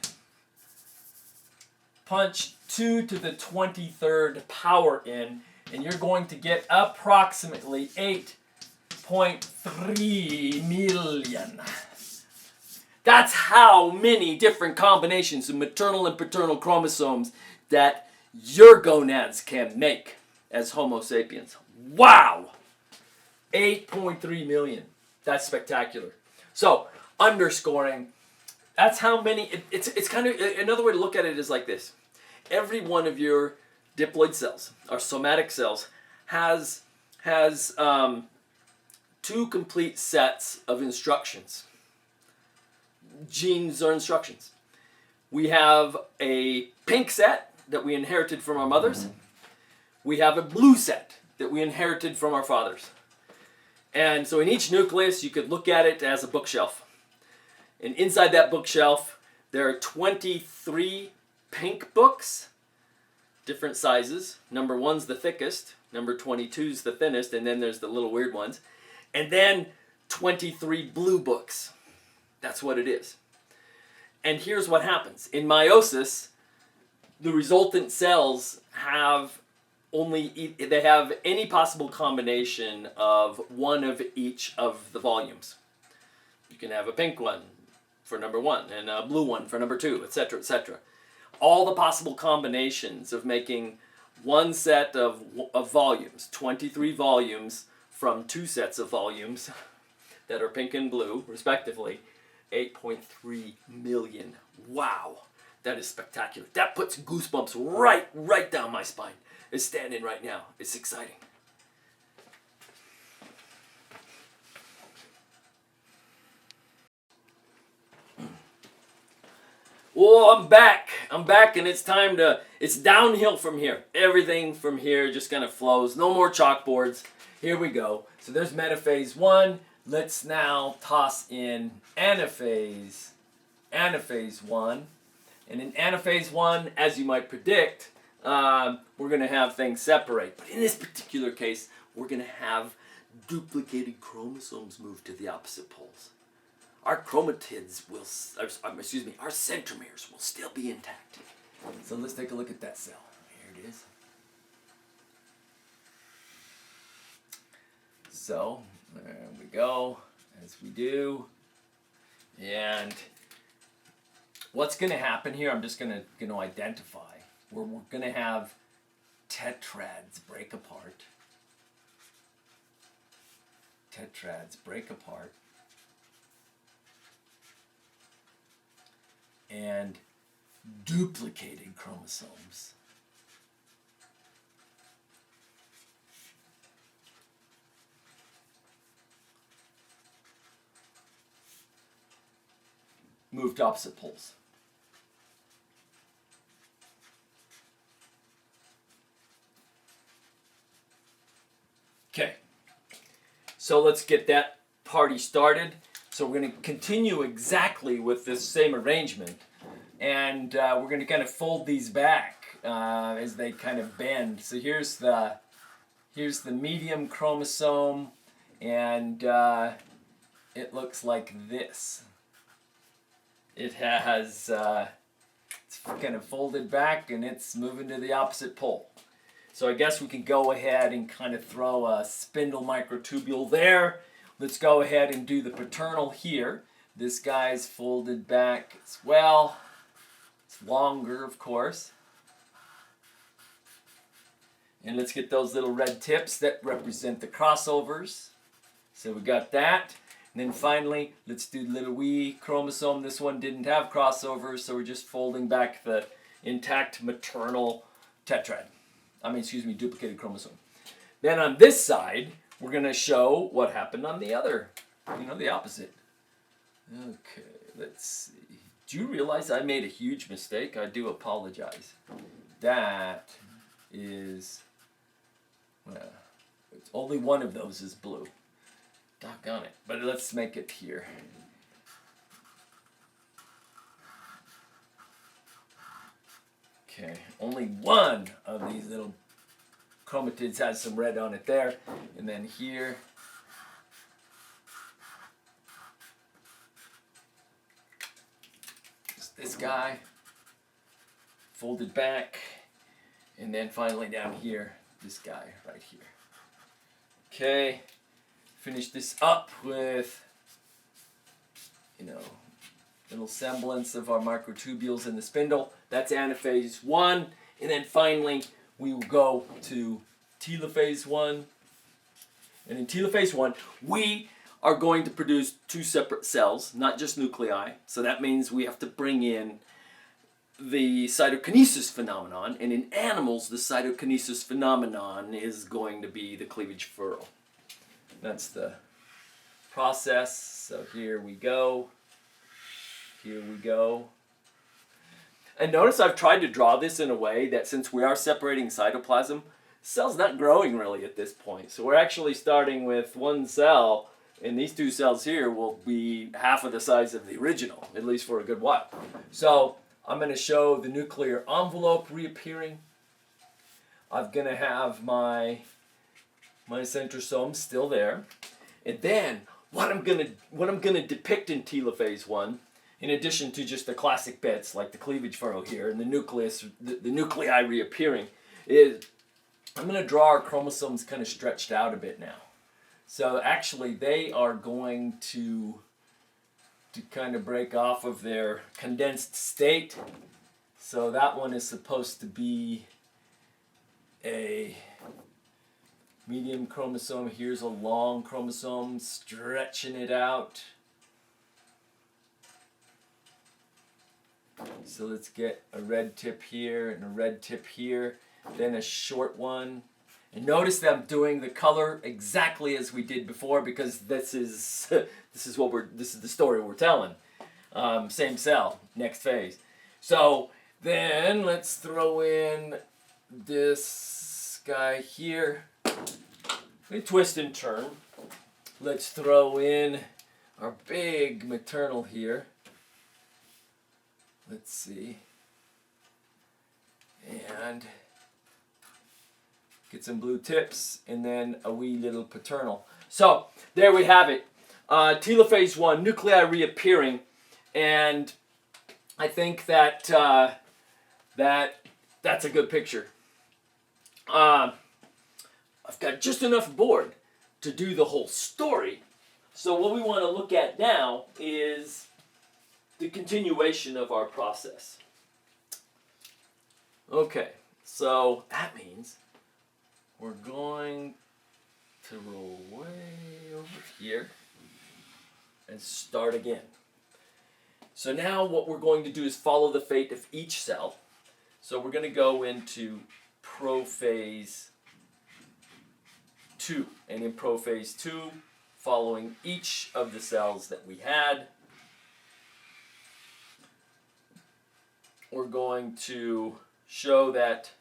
Punch 2 to the 23rd power in, and you're going to get approximately 8.3 million. That's how many different combinations of maternal and paternal chromosomes that your gonads can make as Homo sapiens. Wow! 8.3 million. That's spectacular. So, underscoring, that's how many, it's kind of, another way to look at it is like this. Every one of your diploid cells, or somatic cells, has 2 complete sets of instructions. Genes are instructions. We have a pink set that we inherited from our mothers. We have a blue set that we inherited from our fathers. And so in each nucleus, you could look at it as a bookshelf. And inside that bookshelf, there are 23 pink books, different sizes. Number 1's the thickest, number 22's the thinnest, and then there's the little weird ones. And then 23 blue books. That's what it is. And here's what happens. In meiosis, the resultant cells have they have any possible combination of one of each of the volumes. You can have a pink one for number 1 and a blue one for number 2, etc., etc. All the possible combinations of making one set of volumes, 23 volumes from 2 sets of volumes that are pink and blue, respectively, 8.3 million. Wow, that is spectacular. That puts goosebumps right down my spine. It's standing right now. It's exciting. Oh, I'm back, and it's downhill from here. Everything from here just kind of flows. No more chalkboards. Here we go. So there's metaphase 1. Let's now toss in anaphase 1. And in anaphase 1, as you might predict, we're going to have things separate. But in this particular case, we're going to have duplicated chromosomes move to the opposite poles. Our chromatids will, our centromeres will still be intact. So let's take a look at that cell. Here it is. So, there we go, as we do. And what's going to happen here, I'm just going to identify, where we're going to have tetrads break apart. Tetrads break apart. And duplicated chromosomes move to opposite poles. Okay, so let's get that party started. So we're going to continue exactly with this same arrangement, and we're going to kind of fold these back as they kind of bend. So here's the medium chromosome, and it looks like this. It has it's kind of folded back, and it's moving to the opposite pole. So I guess we can go ahead and kind of throw a spindle microtubule there. Let's go ahead and do the paternal here. This guy's folded back as well. It's longer, of course. And let's get those little red tips that represent the crossovers. So we got that. And then finally, let's do the little wee chromosome. This one didn't have crossovers, so we're just folding back the intact maternal tetrad. Duplicated chromosome. Then on this side, we're going to show what happened on the other, the opposite. Okay, let's see. Do you realize I made a huge mistake? I do apologize. That is, it's only one of those is blue. Doggone it. But let's make it here. Okay, only one of these little chromatids has some red on it there. And then here, just this guy, folded back. And then finally down here, this guy right here. Okay, finish this up with, little semblance of our microtubules in the spindle. That's anaphase 1. And then finally, we will go to telophase 1. And in telophase 1, we are going to produce two separate cells, not just nuclei. So that means we have to bring in the cytokinesis phenomenon. And in animals, the cytokinesis phenomenon is going to be the cleavage furrow. That's the process. So here we go. Here we go. And notice I've tried to draw this in a way that since we are separating cytoplasm, the cell's not growing really at this point. So we're actually starting with one cell, and these two cells here will be half of the size of the original, at least for a good while. So I'm going to show the nuclear envelope reappearing. I'm going to have my centrosome still there. And then what I'm going to depict in telophase 1, in addition to just the classic bits like the cleavage furrow here and the nucleus, the nuclei reappearing, is I'm going to draw our chromosomes kind of stretched out a bit now. So actually they are going to kind of break off of their condensed state. So that one is supposed to be a medium chromosome. Here's a long chromosome, stretching it out. So let's get a red tip here and a red tip here, then a short one. And notice that I'm doing the color exactly as we did before, because this is the story we're telling. Same cell, next phase. So then let's throw in this guy here. We twist and turn. Let's throw in our big maternal here. Let's see. And Get some blue tips, and then a wee little paternal. So there we have it. Telophase 1, nuclei reappearing, and I think that that's a good picture. I've got just enough board to do the whole story. So what we want to look at now is the continuation of our process. Okay, so that means we're going to roll way over here and start again. So now what we're going to do is follow the fate of each cell. So we're going to go into prophase 2. And in prophase 2, following each of the cells that we had, we're going to show that,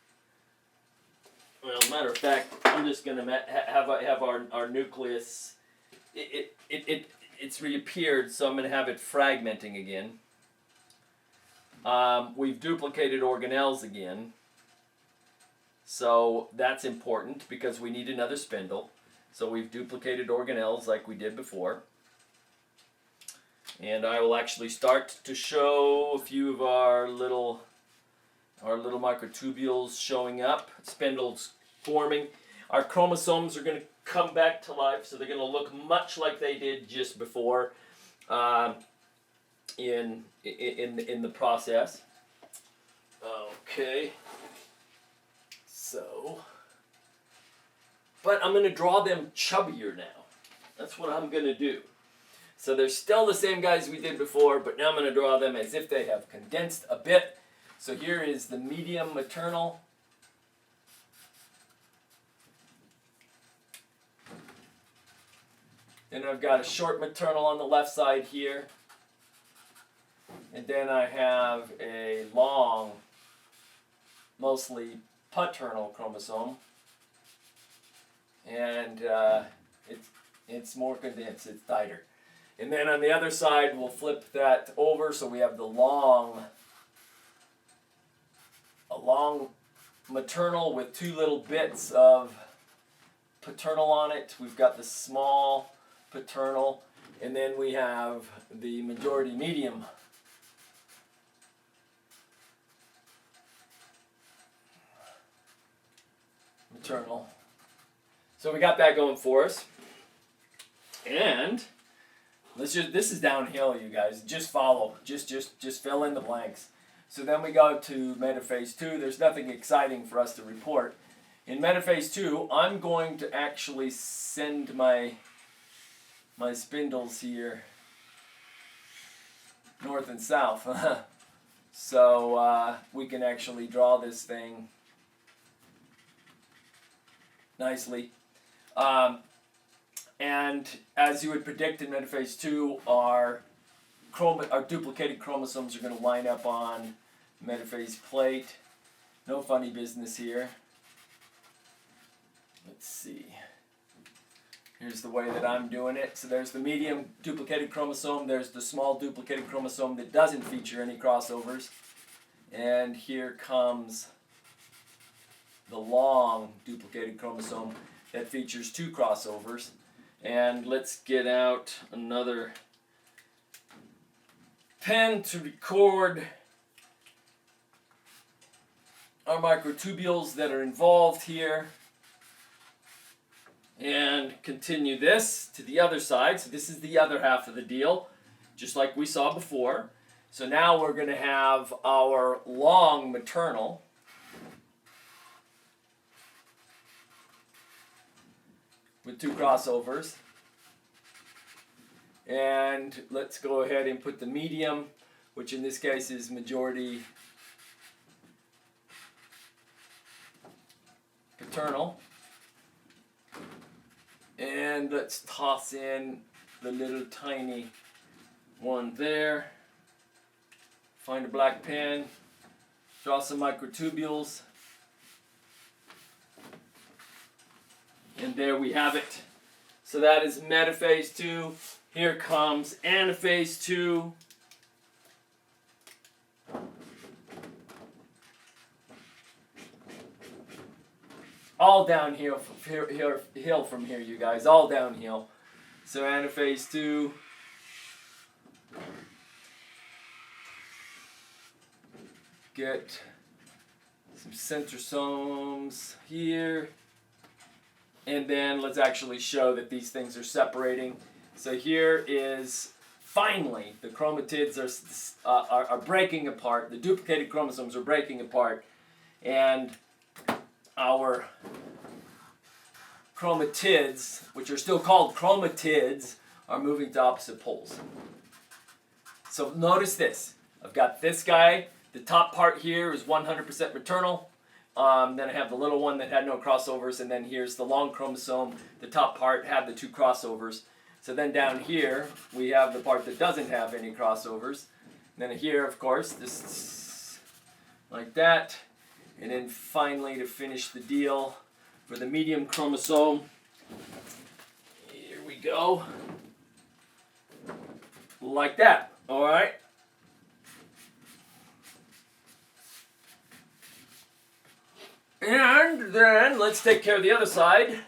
well, matter of fact, I'm just going to have our nucleus, it's reappeared, so I'm going to have it fragmenting again. We've duplicated organelles again, so that's important because we need another spindle. So we've duplicated organelles like we did before. And I will actually start to show a few of our little microtubules showing up, spindles forming. Our chromosomes are going to come back to life, so they're going to look much like they did just before in the process. Okay. So, but I'm going to draw them chubbier now. That's what I'm going to do. So they're still the same guys we did before, but now I'm going to draw them as if they have condensed a bit. So here is the medium maternal. Then I've got a short maternal on the left side here. And then I have a long, mostly paternal chromosome. And it's more condensed, it's tighter. And then on the other side, we'll flip that over so we have a long maternal with two little bits of paternal on it. We've got the small paternal, and then we have the majority medium. Maternal. So we got that going for us. And this is downhill, you guys. Just follow. Just fill in the blanks. So then we go to metaphase 2. There's nothing exciting for us to report. In metaphase 2, I'm going to actually send my spindles here north and south. So we can actually draw this thing nicely. And as you would predict in metaphase 2, our duplicated chromosomes are going to line up on metaphase plate. No funny business here. Let's see. Here's the way that I'm doing it. So there's the medium duplicated chromosome. There's the small duplicated chromosome that doesn't feature any crossovers. And here comes the long duplicated chromosome that features two crossovers. And let's get out another pen to record our microtubules that are involved here. And continue this to the other side. So this is the other half of the deal, just like we saw before. So now we're going to have our long maternal. With two crossovers. And let's go ahead and put the medium, which in this case is majority paternal. And let's toss in the little tiny one there. Find a black pen. Draw some microtubules. And there we have it. So that is metaphase 2. Here comes anaphase 2. all downhill hill from here, you guys, all downhill. So anaphase 2. Get some centrosomes here. And then let's actually show that these things are separating. So here is, finally, the chromatids are breaking apart. The duplicated chromosomes are breaking apart. And our chromatids, which are still called chromatids, are moving to opposite poles. So notice this. I've got this guy. The top part here is 100% maternal. Then I have the little one that had no crossovers, and then here's the long chromosome. The top part had the 2 crossovers. So then down here, we have the part that doesn't have any crossovers. And then here, of course, this like that. And then finally, to finish the deal, for the medium chromosome, here we go. Like that, all right? And then let's take care of the other side.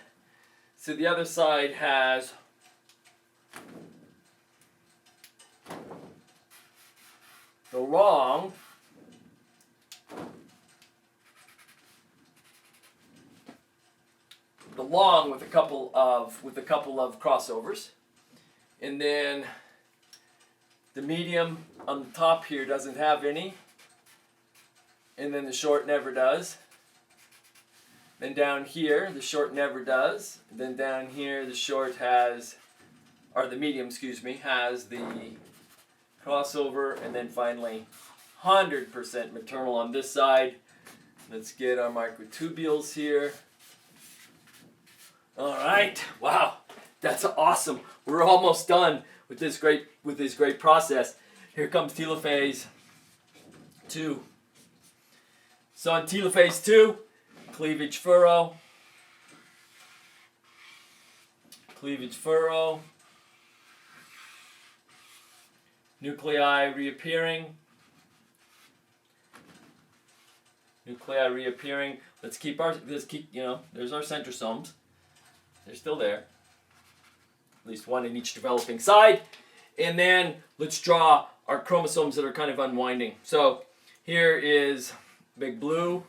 So the other side has the long with a couple of crossovers, and then the medium on the top here doesn't have any, and then the short never does. Then down here, the short never does. Then down here, the short has, or the medium, excuse me, has the crossover. And then finally, 100% maternal on this side. Let's get our microtubules here. All right, wow, that's awesome. We're almost done with this great process. Here comes telophase 2. So on telophase 2, cleavage furrow, nuclei reappearing. Let's keep, there's our centrosomes. They're still there. At least one in each developing side. And then let's draw our chromosomes that are kind of unwinding. So here is big blue.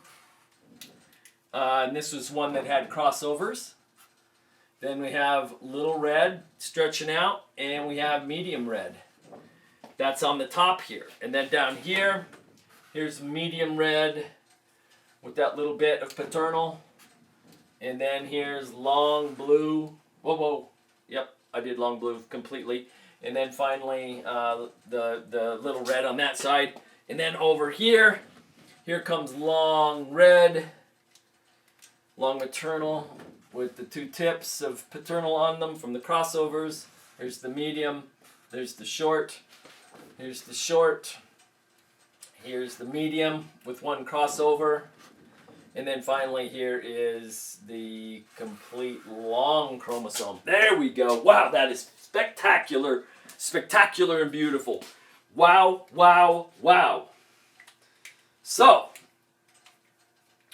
And this was one that had crossovers. Then we have little red stretching out, and we have medium red. That's on the top here. And then down here, here's medium red with that little bit of paternal. And then here's long blue. Whoa. Yep, I did long blue completely. And then finally, the little red on that side. And then over here comes long red. Long maternal with the 2 tips of paternal on them from the crossovers. Here's the medium. There's the short. Here's the short. Here's the medium with 1 crossover. And then finally here is the complete long chromosome. There we go. Wow, that is spectacular. Spectacular and beautiful. Wow. So,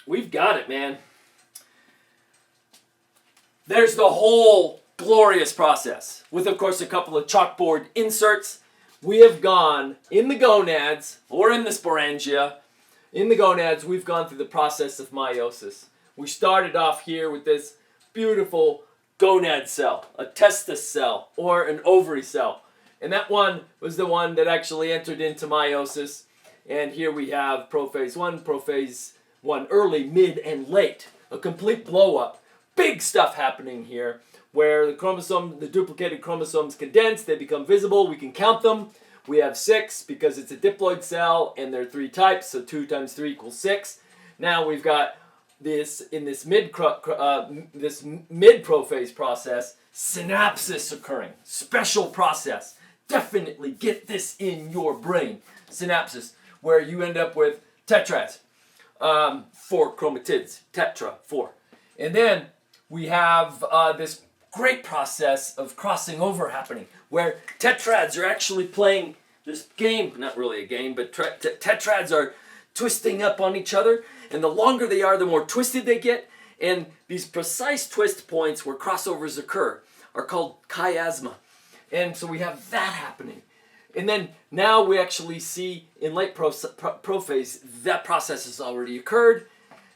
we've got it, man. There's the whole glorious process with, of course, a couple of chalkboard inserts. We have gone in the gonads, or in the sporangia, in the gonads, we've gone through the process of meiosis. We started off here with this beautiful gonad cell, a testis cell, or an ovary cell. And that one was the one that actually entered into meiosis. And here we have prophase 1 early, mid, and late. A complete blow-up. Big stuff happening here, where the duplicated chromosomes condense, they become visible, we can count them. We have 6 because it's a diploid cell and there are 3 types, so 2 times 3 equals 6. Now we've got this, in this mid-prophase process, synapsis occurring. Special process. Definitely get this in your brain. Synapsis, where you end up with tetrads. 4 chromatids. Tetra, 4. And then we have this great process of crossing over happening, where tetrads are actually playing this game, not really a game, but tetrads are twisting up on each other, and the longer they are, the more twisted they get, And these precise twist points where crossovers occur are called chiasma. And so we have that happening. And then now we actually see in late prophase that process has already occurred.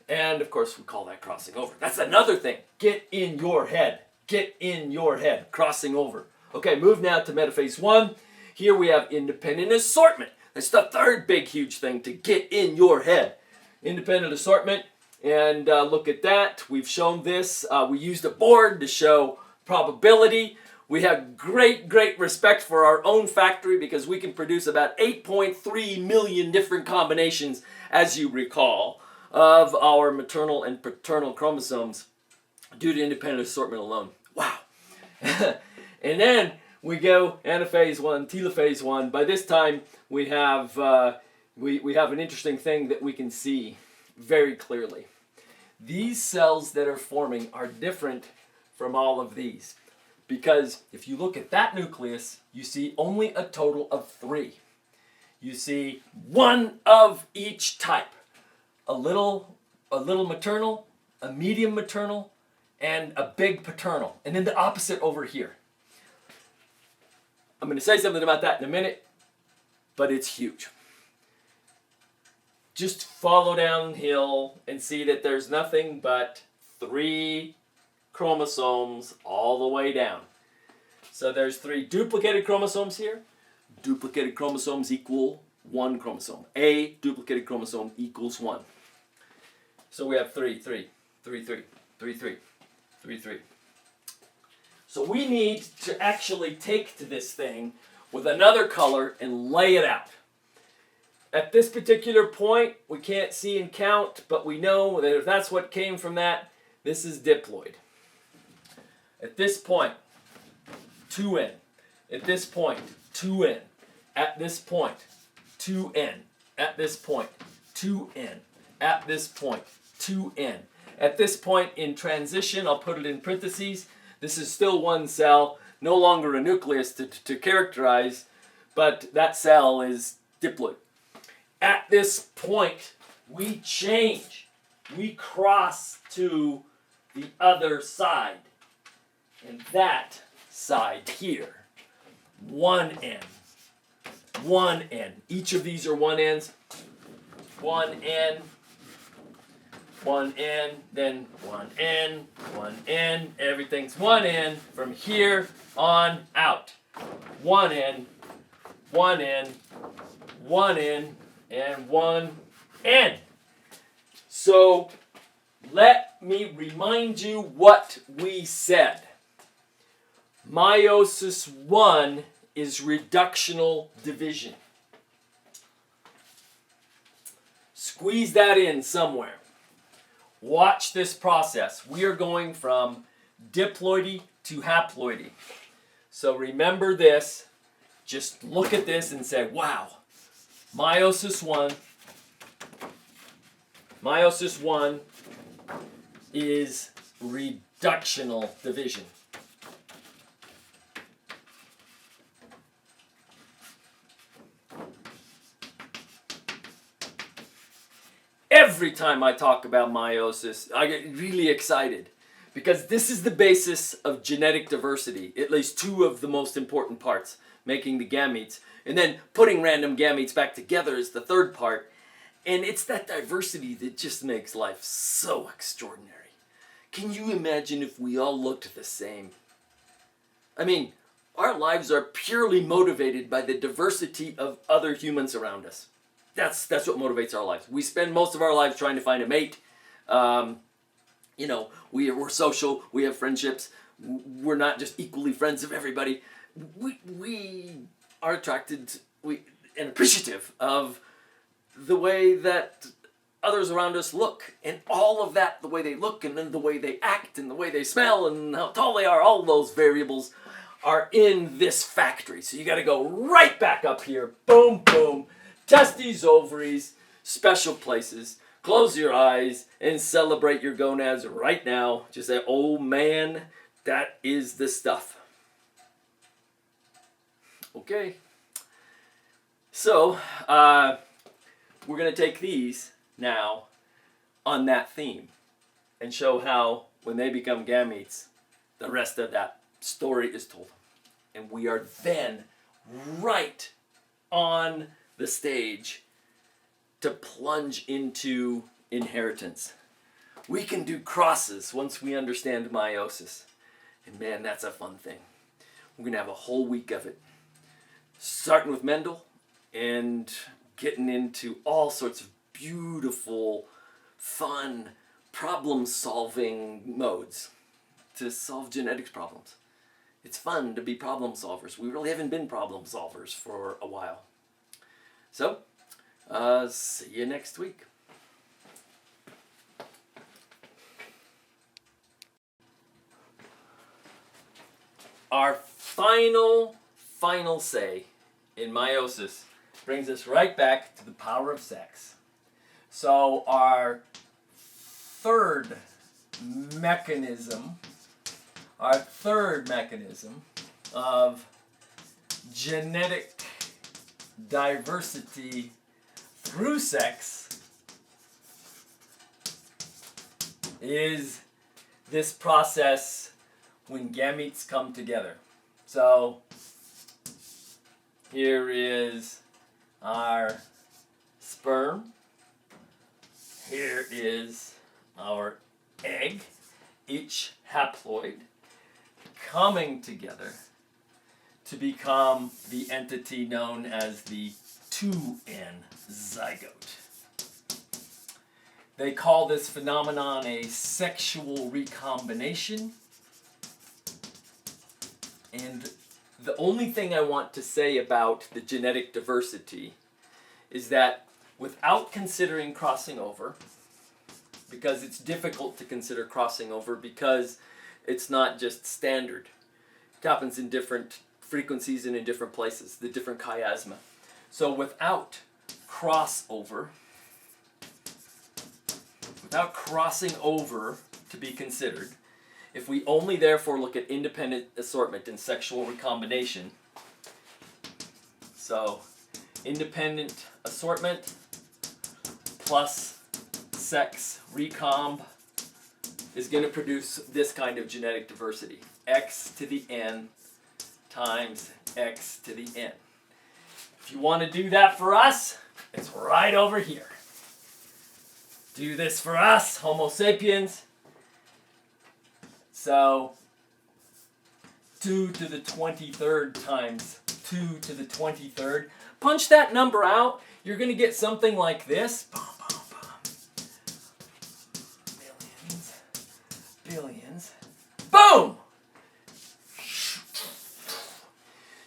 And of course we call that crossing over. That's another thing. Get in your head. Get in your head. Crossing over. Okay, move now to metaphase 1. Here we have independent assortment. That's the third big huge thing to get in your head. Independent assortment. And look at that. We've shown this. We used a board to show probability. We have great respect for our own factory because we can produce about 8.3 million different combinations, as you recall, of our maternal and paternal chromosomes due to independent assortment alone. Wow. And then we go anaphase 1, telophase 1. By this time, we have an interesting thing that we can see very clearly. These cells that are forming are different from all of these. Because if you look at that nucleus, you see only a total of 3. You see one of each type. A little maternal, a medium maternal, and a big paternal. And then the opposite over here. I'm going to say something about that in a minute, but it's huge. Just follow downhill and see that there's nothing but 3 chromosomes all the way down. So there's 3 duplicated chromosomes here. Duplicated chromosomes equal 1 chromosome. A duplicated chromosome equals 1. So we have 3, 3, 3, 3, 3, 3, 3, 3. So we need to actually take to this thing with another color and lay it out. At this particular point, we can't see and count, but we know that if that's what came from that, this is diploid. At this point, 2N. At this point, 2N. At this point, 2N. At this point, 2N. At this point, 2N. At this point in transition, I'll put it in parentheses, this is still one cell, no longer a nucleus to characterize, but that cell is diploid. At this point, we change. We cross to the other side. And that side here, 1N. 1N. Each of these are 1Ns. 1N. 1N, then 1N, 1N. Everything's 1N from here on out. 1N, 1N, 1N, and 1N. So let me remind you what we said. Meiosis 1 is reductional division. Squeeze that in somewhere. Watch this process. We are going from diploidy to haploidy. So remember this. Just look at this and say, wow. Meiosis 1 is reductional division. Every time I talk about meiosis, I get really excited because this is the basis of genetic diversity, at least 2 of the most important parts, making the gametes, and then putting random gametes back together is the third part, and it's that diversity that just makes life so extraordinary. Can you imagine if we all looked the same? I mean, our lives are purely motivated by the diversity of other humans around us. That's what motivates our lives. We spend most of our lives trying to find a mate. We're social. We have friendships. We're not just equally friends of everybody. We are attracted and appreciative of the way that others around us look. And all of that, the way they look and then the way they act and the way they smell and how tall they are, all those variables are in this factory. So you got to go right back up here. Boom, boom. Testes, ovaries, special places. Close your eyes and celebrate your gonads right now. Just say, oh man, that is the stuff. Okay. So, we're going to take these now on that theme. and show how when they become gametes, the rest of that story is told. And we are then right on the stage to plunge into inheritance. We can do crosses once we understand meiosis. And man, that's a fun thing. We're going to have a whole week of it. Starting with Mendel and getting into all sorts of beautiful, fun, problem-solving modes to solve genetics problems. It's fun to be problem solvers. We really haven't been problem solvers for a while. So, see you next week. Our final say in meiosis brings us right back to the power of sex. So our third mechanism of genetic diversity through sex is this process when gametes come together. So here is our sperm. Here is our egg, each haploid, coming together to become the entity known as the 2N zygote. They call this phenomenon a sexual recombination. And the only thing I want to say about the genetic diversity is that without considering crossing over, because it's difficult to consider crossing over because it's not just standard. It happens in different frequencies and in different places, the different chiasma. So without crossover, without crossing over to be considered, if we only therefore look at independent assortment and sexual recombination, so independent assortment plus sex recomb is going to produce this kind of genetic diversity. X to the n times x to the n. If you want to do that for us, it's right over here. Do this for us, Homo sapiens. So 2 to the 23rd times 2 to the 23rd. Punch that number out. You're going to get something like this. Boom, boom, boom. Billions. Boom!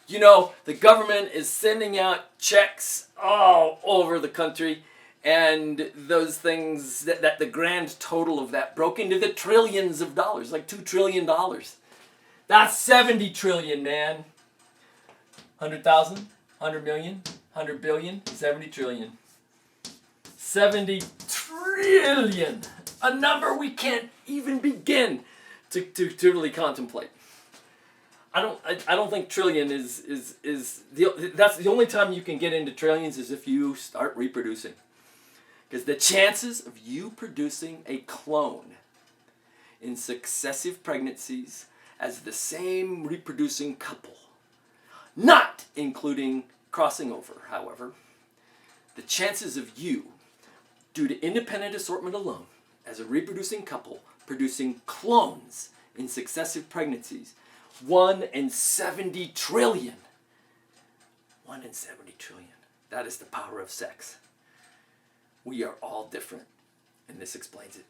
You know, the government is sending out checks all over the country, and those things, that the grand total of that broke into the trillions of dollars, like $2 trillion. That's 70 trillion, man. 100,000, 100 million, 100 billion, 70 trillion. 70 trillion. A number we can't even begin to really contemplate. I don't think trillion is that's the only time you can get into trillions is if you start reproducing. Because the chances of you producing a clone in successive pregnancies as the same reproducing couple, not including crossing over, however, the chances of you, due to independent assortment alone, as a reproducing couple, producing clones in successive pregnancies, 1 in 70 trillion. 1 in 70 trillion. That is the power of sex. We are all different, and this explains it.